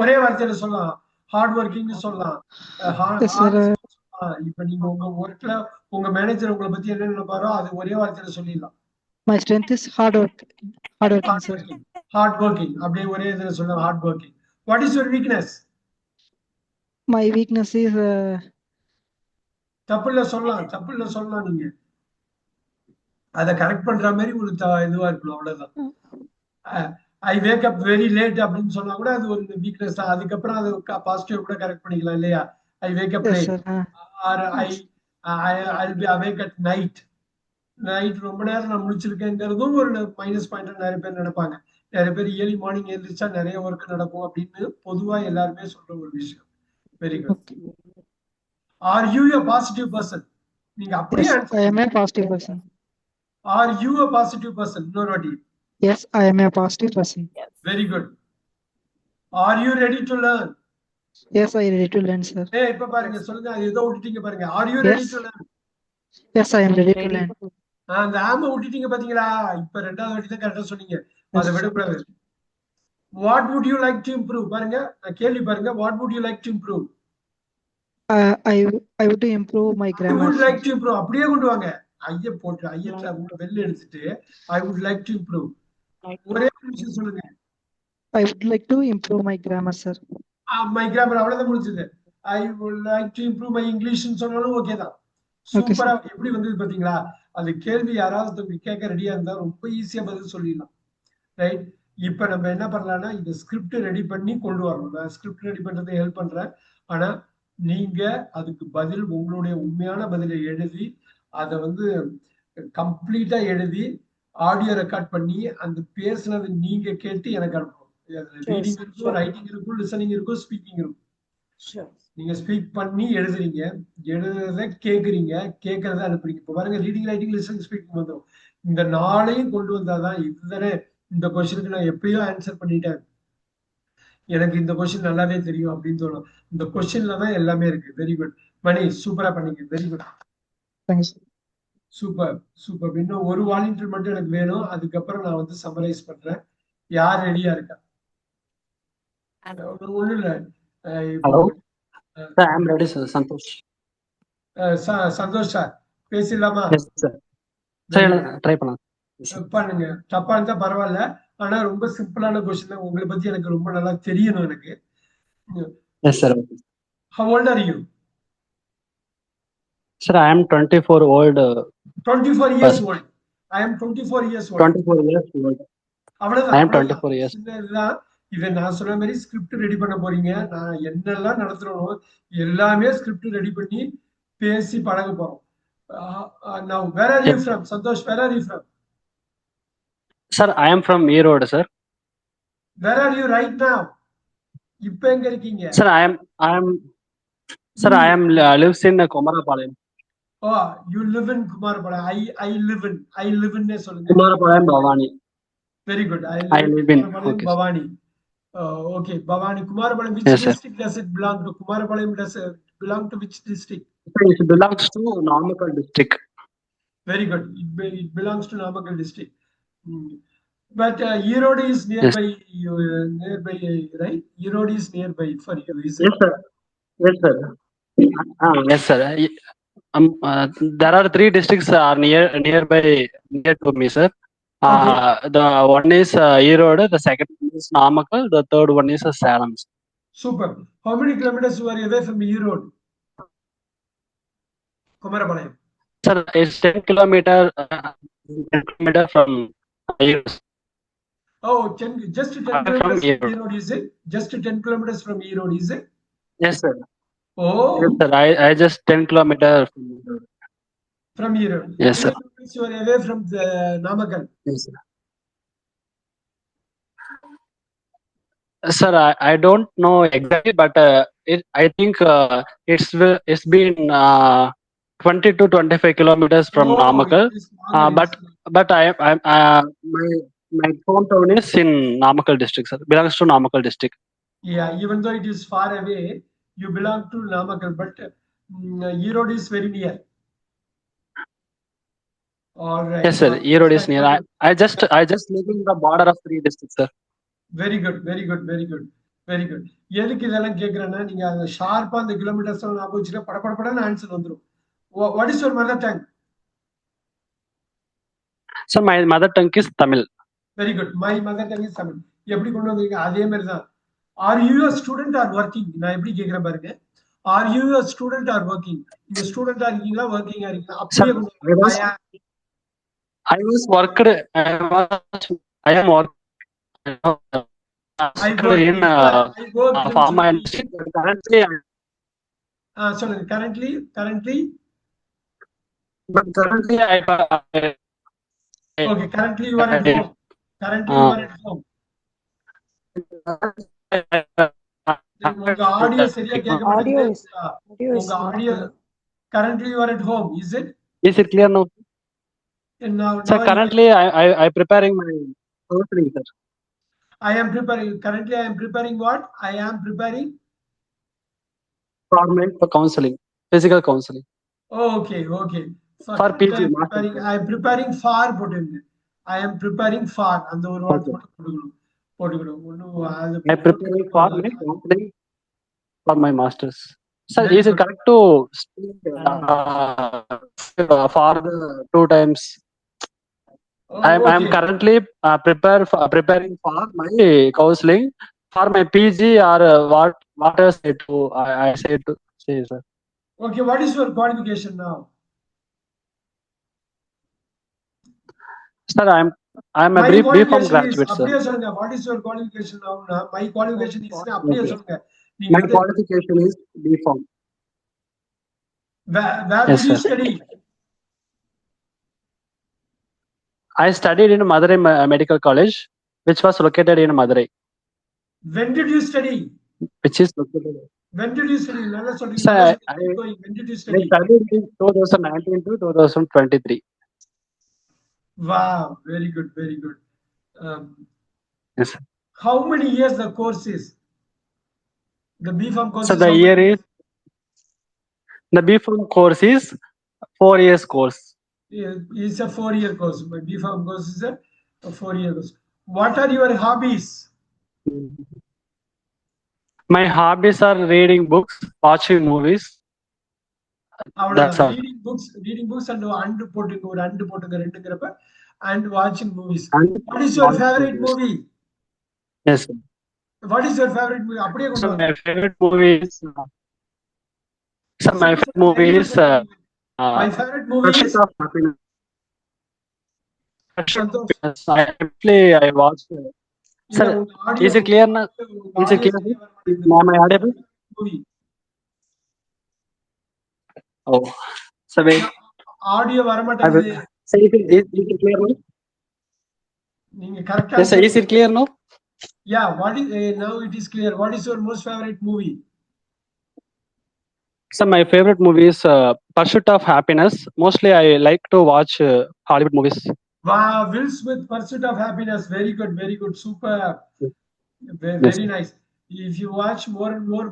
S1: ஒரே வார்த்தையில சொல்லலாம். ஹார்ட் ஒர்க்கிங் சொல்லலாம். இப்ப நீங்க உங்க ஒர்க்ல உங்க மேனேஜர் உங்களை பத்தி என்ன நினைப்பாரோ அது ஒரே வார்த்தையில சொல்லிடலாம்.
S6: My strength is hard working.
S1: Hard working. அப்படியே ஒரே இதுல சொல்லலாம். Hard working. What is your weakness?
S6: My weakness is
S1: தப்புல சொல்லலாம். நீங்க அதை கரெக்ட் பண்ற மாதிரி ஒரு இதுவா இருக்கணும். அவ்வளவுதான். ஐ வேக் அப் வெரி லேட் அப்படின்னு சொன்னா கூட அது ஒரு வீக்னஸ் தான். அதுக்கப்புறம் அது பாசிட்டிவ் கூட கரெக்ட் பண்ணிக்கலாம் இல்லையா? I wake up late or I be awake at night. ரொம்ப நேரம் நான் முடிச்சிருக்கேங்கிறதும் ஒரு மைனஸ் பாயிண்ட் நிறைய பேர் நினைப்பாங்க. நிறைய பேர் ஏர்லி மார்னிங் எழுந்திரிச்சா நிறைய ஒர்க் நடக்கும் அப்படின்னு பொதுவா எல்லாருமே சொல்ற ஒரு விஷயம். Very good. Are you a positive person? நீங்க அப்படியே
S6: I am a positive person.
S1: Are you a positive person? இன்னொரு வாட்டி.
S6: Yes, I am a positive person.
S1: Very good. Are you ready to learn?
S6: Yes, I am ready to learn, sir.
S1: இப்ப பாருங்க, சொல்லுங்க. ஏதோ விட்டுட்டீங்க பாருங்க. Are you ready to learn?
S6: Yes, I am ready to learn.
S1: அந்த ஆம விட்டுட்டீங்க பாத்தீங்களா? இப்ப ரெண்டாவது வாட்டி தான் கரெக்டா சொன்னீங்க. அதை விடக்கூடாது. What would you like to improve? பாருங்க, கேள்வி பாருங்க. What would you like to improve?
S6: I would to improve my grammar.
S1: I would like to improve. அப்படியே கொண்டு வாங்க. ஐய போட்டு வெளில எடுத்துட்டு I would like to improve. ஒரே விஷயம் சொல்லுங்க.
S6: I would like to improve my grammar, sir.
S1: My grammar அவ்வளவுதான் முடிஞ்சது. I would like to improve my English சொன்னாலும் ஓகே தான். சூப்பரா எப்படி வந்தது பாத்தீங்களா? அது கேள்வி யாராவது கேட்க ரெடியா இருந்தா ரொம்ப ஈஸியா பதில் சொல்லிடலாம். ரைட். இப்ப நம்ம என்ன பண்ணலாம்னா இந்த ஸ்கிரிப்ட் ரெடி பண்ணி கொண்டு வரணும். நான் ஸ்கிரிப்ட் ரெடி பண்றதை ஹெல்ப் பண்றேன். ஆனா நீங்க அதுக்கு பதில் உங்களுடைய உண்மையான பதிலை எழுதி அதை வந்து கம்ப்ளீட்டா எழுதி ஆடியோ ரெக்கார்ட் பண்ணி அந்த பேசுனது நீங்க கேட்டு எனக்கு அனுப்பணும். ரீடிங் இருக்கும், ரைட்டிங் இருக்கும், லிசனிங் இருக்கும், ஸ்பீக்கிங் இருக்கும். நீங்க ஸ்பீக் பண்ணி எழுதுறீங்க, எழுதுறத கேக்குறீங்க, கேட்கறத அனுப்புறீங்க. இப்ப பாருங்க, ரீடிங், ரைட்டிங், லிசனிங், ஸ்பீக்கிங் வந்துடும். இந்த நாளையும் கொண்டு வந்தாதான் இதுதானே. இந்த கொஸ்டினுக்கு நான் எப்பயோ ஆன்சர் பண்ணிட்டேன், எனக்கு இந்த கொஸ்டின் நல்லாவே தெரியும் அப்படின்னு தோணும். இந்த கொஸ்டின்ல தான் எல்லாமே இருக்கு. வெரி குட் மணி, சூப்பரா பண்ணீங்க. Very good, super super. இன்னும் ஒரு வாலண்டியர் மட்டும் எனக்கு வேணும். அதுக்கப்புறம் நான் வந்து சம்மரைஸ் பண்றேன். யார் ரெடியா இருக்கா? ஒண்ணு இல்ல. சந்தோஷ் சார் பேசிடலாமா? பண்ணுங்க. தப்பா இருந்தா பரவாயில்ல. ஆனா ரொம்ப சிம்பிளான கொஸ்டின் தான். உங்களை பத்தி எனக்கு ரொம்ப நல்லா தெரியணும் எனக்கு. How old are you?
S7: Sir, I am 24 old.
S1: 24 years old. I am 24 years old.
S3: 24 years old.
S1: அவ்வளவுதான்
S3: I am
S1: அவ்வளவுதான்
S3: 24 years.
S1: சின்ன இதுதான். இதை நான் சொன்ன மாதிரி ஸ்கிரிப்ட் ரெடி பண்ண போறீங்க. நான் என்னெல்லாம் நடத்துறோம் எல்லாமே ஸ்கிரிப்ட் ரெடி பண்ணி பேசி பழக போறோம். Now where are you from? Santosh, where are you from?
S7: Sir, I am from Erode, sir.
S1: Where are you right now? இப்ப எங்க இருக்கீங்க?
S7: Sir, I am lives in Komarapalayam.
S1: Oh, you live in Kumarapalayam. I live in சொல்லுங்க.
S7: Komarapalayam, Bhavani.
S1: Very good.
S7: I live in
S1: Kumarapalayam, Bhavani. Okay, Bhavani. Kumarapalayam, which
S7: Yes, sir.
S1: district does it belong to? Kumarapalayam does it belong to which district?
S7: It belongs to Namakkal district.
S1: Very good. It belongs to Namakkal district. But Erode is nearby. Nearby, right? Erode is nearby for you, is it?
S7: Yes, sir. Yes, sir. Yes, sir. There are 3 districts are near to me, sir. The one is Erode, the second one is Namakkal, the third one is Salem.
S1: Super. How many kilometers you are away from Erode? Kumarapalayam.
S7: Sir, it's 10 kilometer from Erode.
S1: Oh, just 10 kilometers
S7: Erode.
S1: from Erode, is it? Just 10 kilometers from Erode, is it?
S7: Yes, sir.
S1: Oh,
S7: Yes, sir. I just 10 kilometer from Erode.
S1: from Erode.
S7: Yes, sir.
S1: How many kilometers you are away from the Namakkal?
S7: Yes, sir. Sir, I don't know exactly, but I think it's been 20 to 25 kilometers from
S1: Oh,
S7: Namakkal.
S1: it is longer,
S7: But my hometown is in Namakkal district, sir. Belongs to Namakkal district.
S1: Yeah, even though it is far away, you belong to Namakkal, but Erode is very near. All right.
S7: Yes, sir. Erode is near. I just live in the border of 3 districts, sir.
S1: Very good, very good, very good, very good. எதுக்கு இதெல்லாம் கேக்குறேன்னா நீங்க அந்த ஷார்ப்பா அந்த kilometres ஞாபகம் வச்சுட்டு படபடன்னு answer வந்துரும். What is your mother tongue?
S7: Sir, my mother tongue is Tamil.
S1: Very good. My mother tongue is Tamil. எப்படி கொண்டு வந்தீங்க? அதே மாதிரி தான். Are you a student or working? நான் எப்படி கேக்குறேன் பாருங்க. Are you a student or working? நீங்க ஸ்டூடெண்டா இருக்கீங்களா working ஆ இருக்கீங்களா? அப்படியே கொண்டு வாங்க.
S7: I was worked. I am working.
S1: I work in
S7: pharma industry. Currently,
S1: சொல்லுங்க. Currently, okay. Currently you are at home. Currently you are at home. உங்க audio சரியா கேட்க மாட்டேங்குது. உங்க audio. Currently you are at home, is it?
S7: Is it clear now?
S1: Now
S7: Sir, currently I preparing my counseling, sir.
S1: Currently I am preparing what? I am preparing
S7: for counseling, physical counseling.
S1: Oh, okay.
S7: For PG.
S1: I am preparing for போட்டுங்க. I am preparing for அந்த ஒரு வார்த்தை போட்டுக்கணும்.
S7: I preparing for my counseling for my masters. Sir, is it correct to speak for the 2 times? I am currently preparing for my counseling for my PG or what I say to say, sir.
S1: Okay, what is your qualification now?
S7: Sir, I am a B.Pharm graduate, sir.
S1: What is your qualification now? My qualification is
S7: My qualification is B.Pharm.
S1: Where did you study?
S7: I studied in Madurai Medical College, which was located in Madurai.
S1: When did you study?
S7: Which is located.
S1: When did you study?
S7: Sir,
S1: when did you study?
S7: I studied in 2019 to 2023.
S1: Wow, very good.
S7: Yes, sir.
S1: How many years the course is? The B.Pharm course.
S7: So the B.Pharm course is 4 years course.
S1: It's a 4-year course. My B.Pharm course is a 4-year course. What are your hobbies?
S7: My hobbies are reading books, watching movies. That's all.
S1: Reading books and and watching movies. What is your favorite movie?
S7: Yes, sir.
S1: What is your favorite movie?
S7: So my favorite movie is. My favorite movie is.
S1: My favorite movie is. Santhosh
S7: I watched.
S1: இல்ல
S7: Sir,
S1: உங்க audio
S7: is it clear now? Is it clear?
S1: சரியா வர மாட்டேங்குது.
S7: Am I audible?
S1: Movie
S7: Oh, so wait.
S1: Audio வர
S7: I will.
S1: மாட்டேங்குது.
S7: Sir, is it clear now?
S1: நீங்க கரெக்டா
S7: Yes, sir. Is it clear now?
S1: Yeah, what is now it is clear. What is your most favorite movie?
S7: So my favorite movie is Pursuit of Happiness. Mostly I like to watch Hollywood movies.
S1: Wow, Will Smith, Pursuit of Happiness. Very good, very good. Super. Very,
S7: Yes.
S1: nice. If you watch more and more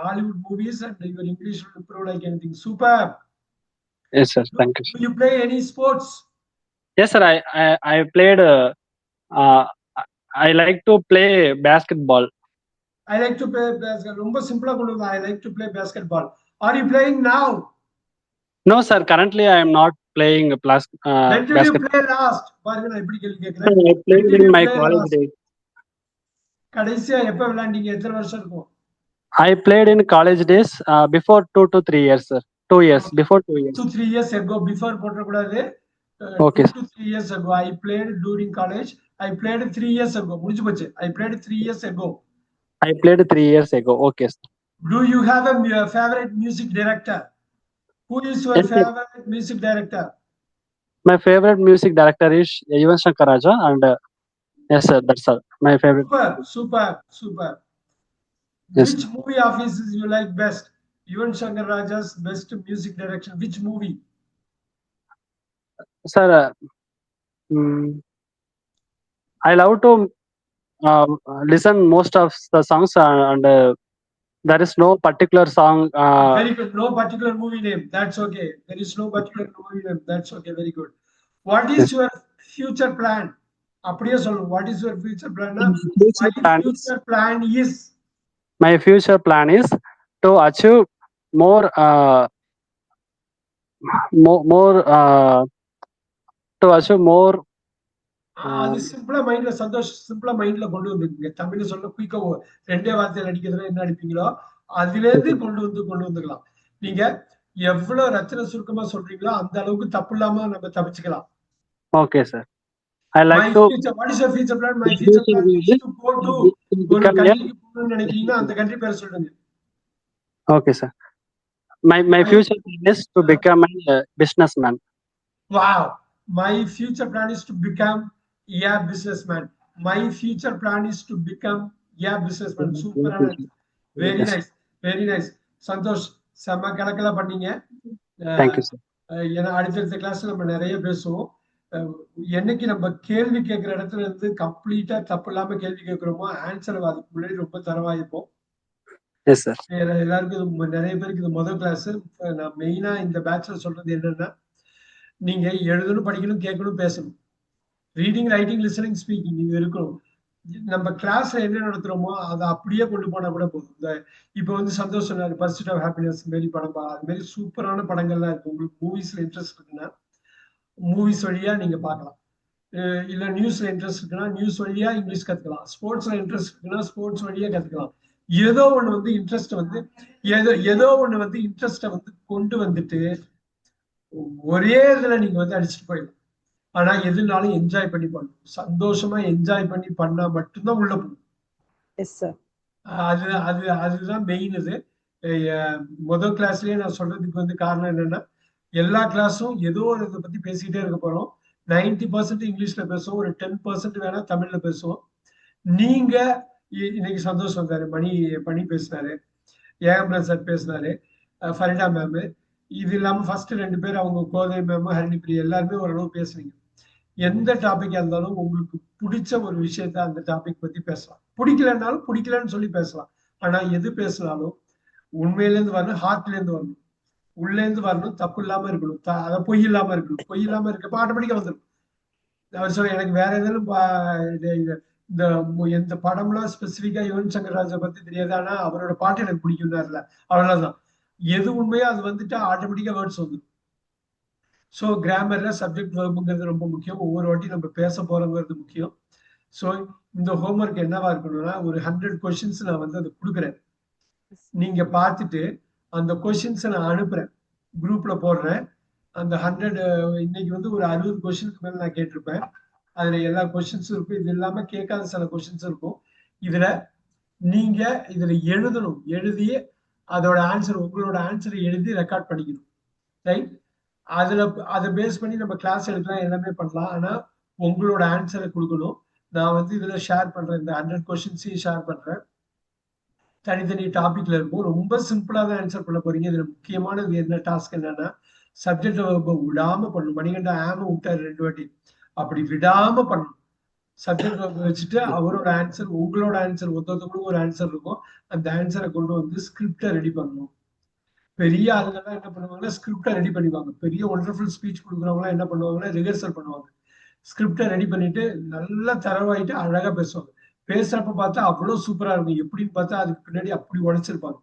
S1: Hollywood movies and your English will improve like anything. Super.
S7: Yes, sir. Thank you.
S1: Do you play any sports?
S7: Yes, sir. I played. I like to play basketball.
S1: I like to play basketball. ரொம்ப சிம்பிளா கொண்டு வந்தா. I like to play basketball. Are you playing now?
S7: No, sir. Currently, I am not playing
S1: When did you
S7: basketball.
S1: play last? பாருங்க நான் எப்படி கேள்வி கேக்குறேன்.
S7: I played
S1: When did
S7: in
S1: you
S7: my
S1: play
S7: college
S1: last?
S7: days.
S1: கடைசியா எப்ப விளையாண்டீங்க? எத்தனை வருஷம் இருக்கும்?
S7: I played in college days before 2 to 3 years, sir. 2 years.
S1: Okay.
S7: Before 2 years.
S1: 2-3 years ago. Before போட்டக்கூடாது.
S7: Okay.
S1: 2 to 3 years ago. I played during college. I played 3 years ago. முடிஞ்சு போச்சு. I played 3 years ago.
S7: I played 3 years ago. Okay, sir.
S1: Do you have a favorite music director? Who is your
S7: Yes, sir.
S1: favorite music director?
S7: My favorite music director is Yuvan Shankar Raja, and yes, sir. That's all. My favorite.
S1: Super.
S7: Yes.
S1: Which movie of his you like best? Yuvan Shankar Raja's best music direction. Which movie?
S7: Sir, I love to listen most of the songs, and there is no particular song.
S1: Very good. No particular movie name. That's okay. There is no particular movie name. That's okay. Very good. What is
S7: Yes.
S1: your future plan? அப்படியே சொல்லு. What is your future plan?
S7: My future plan is to achieve more to achieve more.
S1: அது சிம்பிளா மைண்ட்ல சந்தோஷ் சிம்பிளா மைண்ட்ல கொண்டு வந்துருக்கீங்க. தமிழ்ல சொல்ல குயிக்கா ரெண்டே வார்த்தையில அடிக்கிறதுல என்ன அடிப்பீங்களோ அதுல இருந்து கொண்டு வந்துக்கலாம். நீங்க எவ்வளவு ரச்சனை சுருக்கமா சொல்றீங்களோ அந்த அளவுக்கு தப்பு இல்லாம நம்ம தப்பிச்சுக்கலாம்.
S7: Okay, sir. I like to.
S1: What is your future plan? My future plan is to go to ஒரு கண்ட்ரிக்கு போகணும்னு நினைக்கிறீங்கன்னா அந்த கண்ட்ரி பேர் சொல்லுங்க.
S7: Okay, sir. My future plan is to become a businessman.
S1: Wow. My future plan is to become a businessman. My future plan is to become a businessman. Super. Very nice. Very nice. Santhosh செம்ம கலக்கலா பண்ணீங்க.
S7: Thank you, sir.
S1: ஏன்னா அடுத்தடுத்த கிளாஸ்ல நம்ம நிறைய பேசுவோம். என்னைக்கு நம்ம கேள்வி கேட்கிற இடத்துல இருந்து கம்ப்ளீட்டா தப்பு இல்லாம கேள்வி கேட்கிறோமோ ஆன்சர் அதுக்கு முன்னாடி ரொம்ப தரவாயிருப்போம்.
S7: Yes, sir.
S1: எல்லாருக்கும் நிறைய பேருக்கு இது முதல் கிளாஸ். நான் மெயினா இந்த பேட்ச்ல சொல்றது என்னன்னா, நீங்க எழுதணும், படிக்கணும், கேட்கணும், பேசணும். ரீடிங், ரைட்டிங், லிசனிங், ஸ்பீக்கிங் இது இருக்கணும். நம்ம கிளாஸ்ல என்ன நடத்துறோமோ அதை அப்படியே கொண்டு போனா கூட போதும். இப்ப சந்தோஷ் சொன்னாரு பர்சூட் ஆஃப் ஹாப்பினஸ் மாரி படம், அது மாதிரி சூப்பரான படங்கள்லாம் இருக்கு. உங்களுக்கு மூவிஸ்ல இன்ட்ரெஸ்ட் இருக்குன்னா மூவிஸ் வழியா நீங்க பார்க்கலாம். இல்ல நியூஸ்ல இன்ட்ரெஸ்ட் இருக்குன்னா நியூஸ் வழியா இங்கிலீஷ் கத்துக்கலாம். ஸ்போர்ட்ஸ்ல இன்ட்ரெஸ்ட் இருக்குன்னா ஸ்போர்ட்ஸ் வழியா கத்துக்கலாம். ஏதோ ஒண்ணு இன்ட்ரெஸ்ட் ஏதோ ஒண்ணு இன்ட்ரெஸ்ட கொண்டு வந்துட்டு ஒரே இதுல நீங்க அடிச்சுட்டு போயிடலாம். ஆனா எதுனாலும் என்ஜாய் பண்ணி பண்ணணும். சந்தோஷமா என்ஜாய் பண்ணி பண்ணா மட்டும்தான் உள்ள போகும். அதுதான் மெயின். இது முதல் கிளாஸ்லயே நான் சொல்றதுக்கு காரணம் என்னன்னா, எல்லா கிளாஸும் ஏதோ ஒரு இதை பத்தி பேசிக்கிட்டே இருக்க போறோம். 90% இங்கிலீஷ்ல பேசுவோம், ஒரு 10% வேணா தமிழ்ல பேசுவோம். நீங்க இன்னைக்கு சந்தோஷ் வந்தாரு, மணி பேசினாரு, ஏகம்ரன் சார் பேசினாரு, ஃபரிடா மேம், இது இல்லாம ஃபர்ஸ்ட் 2 பேர் அவங்க கோதை மேம், ஹரிணி பிரியா எல்லாருமே ஓரளவு பேசுனீங்க. எந்த டாபிக்கா இருந்தாலும் உங்களுக்கு பிடிச்ச ஒரு விஷயத்த அந்த டாபிக் பத்தி பேசலாம். பிடிக்கலன்னாலும் பிடிக்கலன்னு சொல்லி பேசலாம். ஆனா எது பேசினாலும் உண்மையில இருந்து வரணும், ஹார்ட்ல இருந்து வரணும், உள்ள இருந்து வரணும், தப்பு இல்லாம இருக்கணும், அதை பொய் இல்லாம இருக்கணும். பொய் இல்லாம இருக்கப்ப ஆட்டோமேட்டிக்கா வந்துடும். அவர் சொல்ல எனக்கு வேற எதுவும் இந்த படம்லாம் ஸ்பெசிபிக்கா யுவன் சங்கர் ராஜா பத்தி தெரியாது, ஆனா அவரோட பாட்டு எனக்கு பிடிக்கும்னாருல, அவ்வளவுதான். எது உண்மையோ அது ஆட்டோமேட்டிக்கா வேர்ட்ஸ் வந்துடும். ஸோ கிராமர்ல சப்ஜெக்ட் வேர்புங்கிறது ரொம்ப முக்கியம். ஒவ்வொரு வாட்டி நம்ம பேச போறோங்கிறது முக்கியம். ஸோ இந்த ஹோம்ஒர்க் என்னவா இருக்கணும்னா, ஒரு 100 கொஸ்டின்ஸ் நான் அதை கொடுக்குறேன். நீங்க பார்த்துட்டு அந்த கொஸ்டின்ஸை நான் அனுப்புறேன், குரூப்ல போடுறேன். அந்த 100 இன்னைக்கு வந்து ஒரு 60 கொஸ்டினுக்கு மேல நான் கேட்டிருப்பேன். அதுல எல்லா கொஸ்டின்ஸும் இருக்கும். இது இல்லாம கேட்காத சில கொஸ்டின்ஸ் இருக்கும். இதுல நீங்க இதுல எழுதணும். எழுதி அதோட ஆன்சர், உங்களோட ஆன்சரை எழுதி ரெக்கார்ட் பண்ணிக்கணும். ரைட்? அதுல அதை பேஸ் பண்ணி நம்ம கிளாஸ் எடுக்கலாம், எல்லாமே பண்ணலாம். ஆனா உங்களோட ஆன்சரை கொடுக்கணும். நான் வந்து இதுல ஷேர் பண்றேன், இந்த 100 கொஸ்டின்ஸையும் ஷேர் பண்றேன். தனித்தனி டாபிக்ல இருக்கும். ரொம்ப சிம்பிளா தான் ஆன்சர் பண்ண போறீங்க. இதுல முக்கியமானது என்ன டாஸ்க் என்னன்னா, சப்ஜெக்ட் விடாம பண்ணணும். மணிகண்ட ஆம விட்டாரு 2 வாட்டி. அப்படி விடாம பண்ணணும். சப்ஜெக்ட் வச்சுட்டு அவரோட ஆன்சர், உங்களோட ஆன்சர், ஒருத்தவங்களுக்கும் ஒரு ஆன்சர் இருக்கும். அந்த ஆன்சரை கொண்டு வந்து ஸ்கிரிப்டை ரெடி பண்ணணும். பெரிய ஆளுங்கெல்லாம் என்ன பண்ணுவாங்கன்னா ஸ்கிரிப்டை ரெடி பண்ணிப்பாங்க. பெரிய ஒண்டர்ஃபுல் ஸ்பீச் கொடுக்குறவங்களாம் என்ன பண்ணுவாங்கன்னா ரிஹர்சல் பண்ணுவாங்க. ஸ்கிரிப்டை ரெடி பண்ணிட்டு நல்லா தரவாயிட்டு அழகா பேசுவாங்க. பேசுறப்ப பார்த்தா அவ்வளவு சூப்பரா இருக்கும். எப்படின்னு பார்த்தா அதுக்கு பின்னாடி அப்படி உடைச்சிருப்பாங்க.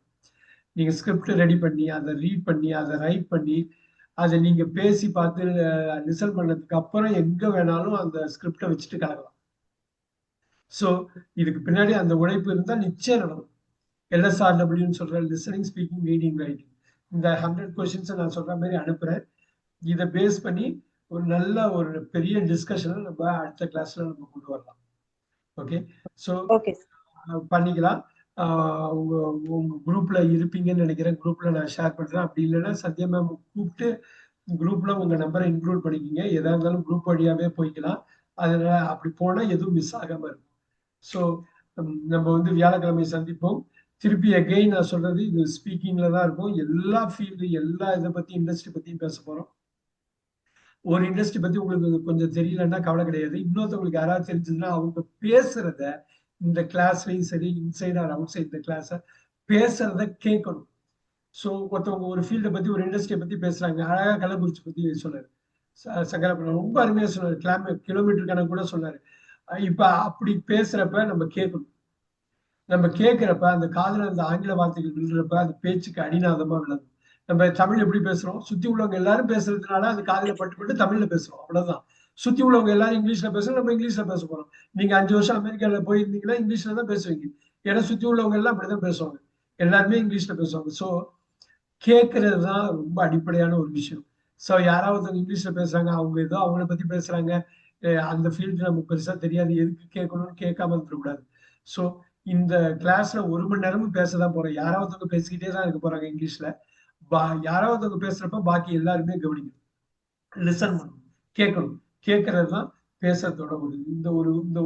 S1: நீங்க ஸ்கிரிப்ட் ரெடி பண்ணி அதை ரீட் பண்ணி அதை ரைட் பண்ணி அதை நீங்க பேசி பார்த்து லிசன் பண்ணதுக்கு அப்புறம் எங்க வேணாலும் அந்த ஸ்கிரிப்டை வச்சுட்டு கலக்கலாம். ஸோ இதுக்கு பின்னாடி அந்த உழைப்பு இருந்தா நிச்சயம் நடக்கும். LSRWன்னு சொல்ற லிசனிங், ஸ்பீக்கிங், ரீடிங், ரைட்டிங். இந்த 100 கொஸ்டின்ஸை நான் சொல்ற மாதிரி அனுப்புறேன். இதை பேஸ் பண்ணி ஒரு நல்ல ஒரு பெரிய டிஸ்கஷனை நம்ம அடுத்த கிளாஸ்ல நம்ம கொண்டு வரலாம். ஓகே, ஸோ பண்ணிக்கலாம். உங்க குரூப்ல இருப்பீங்கன்னு நினைக்கிறேன். குரூப்ல நான் ஷேர் பண்றேன். அப்படி இல்லைன்னா சத்யா மேம் கூப்பிட்டு குரூப்ல உங்க நம்பரை இன்க்ளூட் பண்ணிக்கிங்க. எதா இருந்தாலும் குரூப் வழியாவே போய்க்கலாம். அதனால அப்படி போனா எதுவும் மிஸ் ஆகாம இருக்கும். ஸோ நம்ம வந்து வியாழக்கிழமை சந்திப்போம். திருப்பி அகெயின் நான் சொல்றது, இது ஸ்பீக்கிங்ல தான் இருக்கும். எல்லா ஃபீல்டு, எல்லா இதை பத்தி, இண்டஸ்ட்ரி பத்தியும் பேச போறோம். ஒரு இண்டஸ்ட்ரி பத்தி உங்களுக்கு கொஞ்சம் தெரியலன்னா கவலை கிடையாது. இன்னொருத்தவங்களுக்கு யாராவது தெரிஞ்சதுன்னா அவங்க பேசுறத இந்த கிளாஸ்லயும் சரி, இன்சைட் ஆர் அவுட் சைட் இந்த கிளாஸ பேசுறத கேட்கணும். ஸோ ஒருத்தவங்க ஒரு ஃபீல்டை பத்தி, ஒரு இண்டஸ்ட்ரியை பத்தி பேசுறாங்க. அழகா கள்ளக்குறிச்சி பத்தி சொன்னாரு சங்கரப்பன், ரொம்ப அருமையா சொன்னாரு. கிலோமீட்டர் கணக்கு கூட சொன்னாரு. இப்ப அப்படி பேசுறப்ப நம்ம கேட்கணும். நம்ம கேட்கிறப்ப அந்த காதுல அந்த ஆங்கில வார்த்தைகள் விழுறப்ப அந்த பேச்சுக்கு அடிநாதமா விளங்கும். நம்ம தமிழ் எப்படி பேசுறோம், சுத்தி உள்ளவங்க எல்லாரும் பேசுறதுனால அது காதுல பட்டு தமிழ்ல பேசுறோம், அவ்வளவுதான். சுத்தி உள்ளவங்க எல்லாரும் இங்கிலீஷ்ல பேசுறோம், நம்ம இங்கிலீஷ்ல பேச போறோம். நீங்க 5 வருஷம் அமெரிக்கால போயிருந்தீங்கன்னா இங்கிலீஷ்ல தான் பேசுவீங்க. ஏன்னா சுத்தி உள்ளவங்க எல்லாம் அப்படிதான் பேசுவாங்க, எல்லாருமே இங்கிலீஷ்ல பேசுவாங்க. ஸோ கேட்கறது தான் ரொம்ப அடிப்படையான ஒரு விஷயம். ஸோ யாராவது இங்கிலீஷ்ல பேசுறாங்க, அவங்க ஏதோ அவங்கள பத்தி பேசுறாங்க, அந்த ஃபீல்டு நமக்கு பெருசா தெரியாது, எதுக்கு கேட்கணும்னு கேட்காம இருக்கக்கூடாது. ஸோ இந்த கிளாஸ்ல 1 மணி நேரமும் பேசதான் போறோம். யாராவது பேசிக்கிட்டே தான் இருக்க போறாங்க இங்கிலீஷ்ல. யாராவது பேசுறப்ப பாக்கி எல்லாருமே கவனிக்கணும், லிசன் பண்ணணும், கேட்கணும். கேட்கறது தான் பேசுறதோட இந்த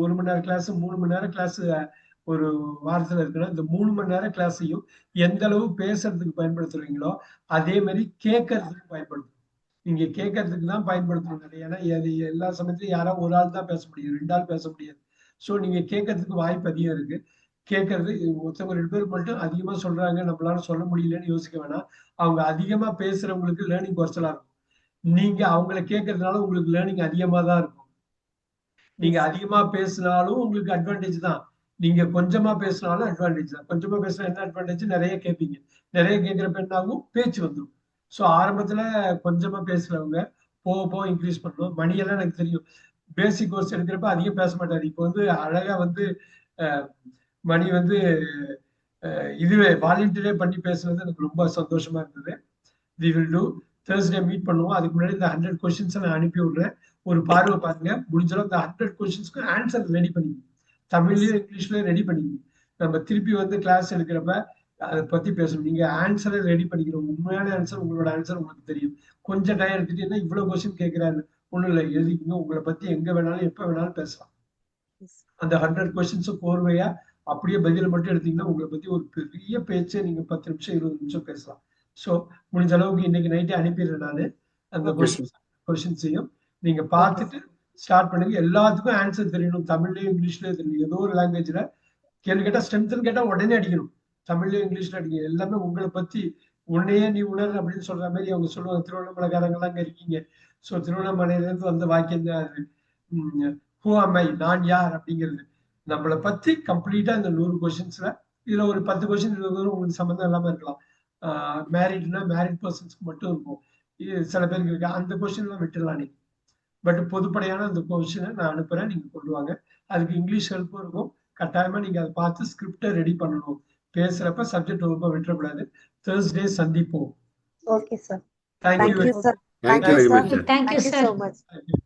S1: 1 மணி நேரம் கிளாஸ், 3 மணி நேரம் கிளாஸ் ஒரு வாரத்துல இருக்குன்னா, இந்த 3 மணி நேரம் கிளாஸையும் எந்த அளவு பேசுறதுக்கு பயன்படுத்துறீங்களோ அதே மாதிரி கேட்கறதுக்கு பயன்படுத்தணும். நீங்க கேட்கறதுக்கு தான் பயன்படுத்தணும். ஏன்னா எல்லா சமயத்திலும் யாராவது ஒரு ஆள் தான் பேச முடியும், 2 ஆள் பேச முடியாது. ஸோ நீங்க கேட்கறதுக்கு வாய்ப்பு அதிகம் இருக்கு. கேட்கறது ஒருத்தவங்க 2 பேர் மட்டும் அதிகமா சொல்றாங்க, நம்மளால சொல்ல முடியலன்னு யோசிக்க வேணாம். அவங்க அதிகமா பேசுறவங்களுக்கு லேர்னிங் குறைச்சலா இருக்கும். நீங்க அவங்கள கேட்கறதுனால உங்களுக்கு லேர்னிங் அதிகமா தான் இருக்கும். நீங்க அதிகமா பேசினாலும் உங்களுக்கு அட்வான்டேஜ் தான், நீங்க கொஞ்சமா பேசினாலும் அட்வான்டேஜ் தான். கொஞ்சமா பேசினா என்ன அட்வான்டேஜ், நிறைய கேட்பீங்க. நிறைய கேட்கிறப்ப என்ன ஆகும், பேச்சு வந்துடும். ஸோ ஆரம்பத்துல கொஞ்சமா பேசுறவங்க போக போக இன்க்ரீஸ் பண்ணணும். மணியெல்லாம் எனக்கு தெரியும், பேசிக் கோர்ஸ் எடுக்கிறப்ப அதிகம் பேச மாட்டாரு. இப்போ வந்து அழகா வந்து மணி வந்து இதுவே வாலண்டியரே பண்ணி பேசுறது எனக்கு ரொம்ப சந்தோஷமா இருந்தது. We will do Thursday meet பண்ணுவோம். அதுக்கு முன்னாடி இந்த 100 கொஸ்டின்ஸை நான் அனுப்பி விடுறேன். ஒரு பார்வை பாருங்க. முடிஞ்சாலும் இந்த 100 கொஸ்டின்ஸ்க்கு ஆன்சர் ரெடி பண்ணிக்கணும். தமிழ்லயும் இங்கிலீஷ்லயும் ரெடி பண்ணிக்கணும். நம்ம திருப்பி வந்து கிளாஸ் எடுக்கிறப்ப அதை பத்தி பேசணும். நீங்க ஆன்சரை ரெடி பண்ணிக்கணும். உண்மையான ஆன்சர், உங்களோட ஆன்சர் உங்களுக்கு தெரியும். கொஞ்சம் டைம் எடுத்துட்டீங்கன்னா இவ்வளவு கொஸ்டின் கேட்கிறாரு, ஒண்ணும் இல்லை, எழுதிக்கணும். உங்களை பத்தி எங்க வேணாலும் எப்ப வேணாலும் பேசலாம். அந்த 100 கொஸ்டின்ஸும் கோர்வையா அப்படியே பதில் மட்டும் எடுத்தீங்கன்னா உங்களை பத்தி ஒரு பெரிய பேச்சை நீங்க 10 நிமிஷம் 20 நிமிஷம் பேசலாம். ஸோ முடிஞ்ச அளவுக்கு இன்னைக்கு நைட்டே அனுப்பிடுறேன் நான் அந்த கொஸ்டின்ஸையும். நீங்க பார்த்துட்டு ஸ்டார்ட் பண்ணுங்க. எல்லாத்துக்கும் ஆன்சர் தெரியணும், தமிழ்லயும் இங்கிலீஷ்லயும் தெரியணும். ஏதோ ஒரு லாங்குவேஜ்ல கேள்வி கேட்டா, ஸ்ட்ரென்த்னு கேட்டா உடனே அடிக்கணும். தமிழ்லயும் இங்கிலீஷ்ல அடிக்கணும். எல்லாமே உங்களை பத்தி உன்னையே நீ உணர் அப்படின்னு சொல்ற மாதிரி அவங்க சொல்லுவாங்க. திருவண்ணாமலைக்காரங்களாம் அங்க இருக்கீங்க. ஸோ திருவண்ணாமலையில இருந்து வந்த வாக்கியம் தான் அது. ஹூ ஆம் ஐ, நான் யார் அப்படிங்கிறது. நம்மளை பத்தி கம்ப்ளீட்டா இந்த 100 கொஸ்டின்ஸ்ல இதுல ஒரு 10 கொஸ்டின் உங்களுக்கு சம்மந்தம் இல்லாம இருக்கலாம். மேரிட்னா மேரிட் பர்சன்ஸ்க்கு மட்டும் இருக்கும். சில பேருக்கு இருக்கு, அந்த கொஸ்டின் எல்லாம் விட்டுடலாம் நீங்க. பட் பொதுப்படையான அந்த கொஸ்டினை நான் அனுப்புறேன், நீங்க கொண்டு வாங்க. அதுக்கு இங்கிலீஷ் ஹெல்ப்பும் இருக்கும். கட்டாயமா நீங்க அதை பார்த்து ஸ்கிரிப்டை ரெடி பண்ணணும். பேசுறப்ப சப்ஜெக்ட் ரொம்ப விட்டுறக்கூடாது. Thursday சந்திப்போம்.
S4: Okay sir.
S1: Thank you.
S3: Thank you very
S4: sir.
S3: much, sir.
S2: Thank you,
S4: Thank you
S2: sir.
S4: so much.
S1: Thank you.